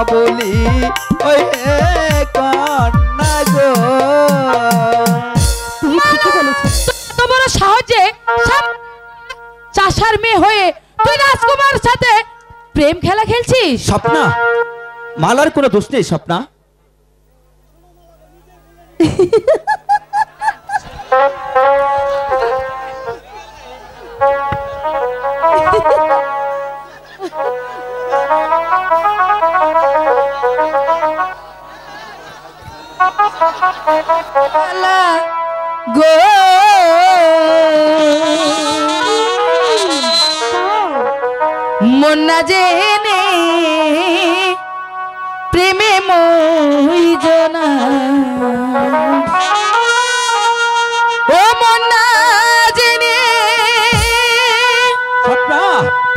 বলি ওই হে কন্যা গো। তুমি ঠিকই বলেছো। তোমার সাহায্যে চাষার মেয়ে হয়ে তুই রাজকুমার সাথে প্রেম খেলা খেলছিস? স্বপ্না, মালার কোনো দোষ নেই স্বপ্না। গো মন না জেনে প্রেমে মইজনা, ও মন না জেনে স্বপ্না,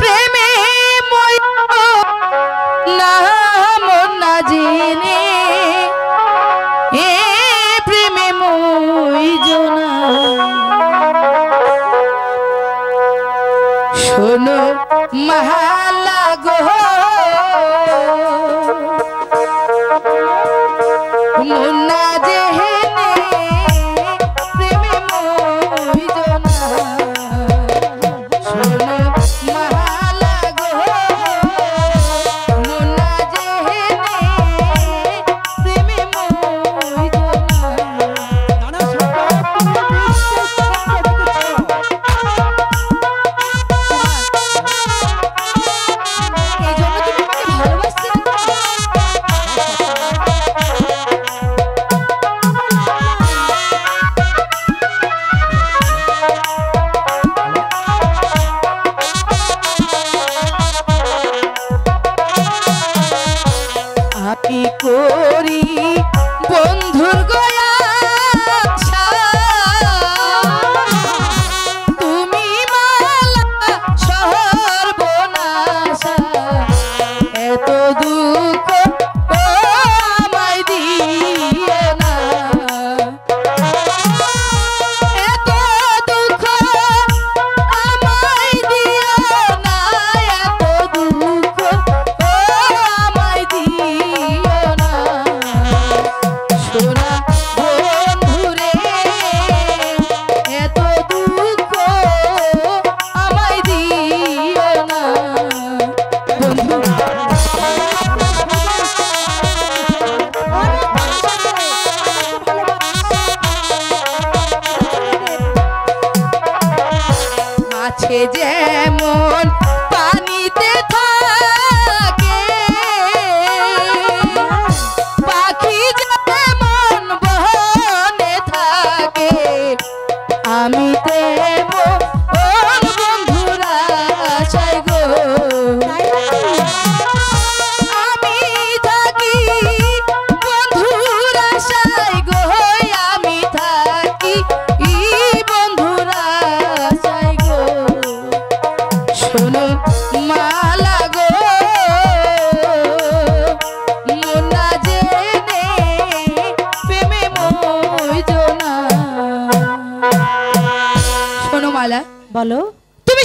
প্রেমে মই না, মন না জেনে এ প্রেমে মইজনা। শোনো মহালা গো মন না জেনে প্রেমে মইজনা। শোনো মহালা গো মন না জেনে প্রেমে মইজনা। নানা স্বপ্না, তুমি নিশ্চয়ই স্বপ্ন দেখেছো। এই জন্য তুমি আমাকে ভালোবাসতে আমি করি বন্ধুর গয়া তুমি মালা সর্বনাশা, এত দুঃখ আমায় দিও না, এত দুঃখ আমায় দিও না, এত দুঃখ আমায় দিও না। সোনা বন্ধুরে এত দুঃখ আমায় দিও না বন্ধু। মাছে যেমন পানিতে থাকে, পাখি যেমন বনে থাকে, আমি তেমন বন্ধুরা চাই গো। আমি থাকি বন্ধুরা চাই গো, আমি থাকি বন্ধুরা চাই গো। শোনো মালা গো মন না জেনে প্রেমে মইজনা। শোনো মালা, বলো। তুমি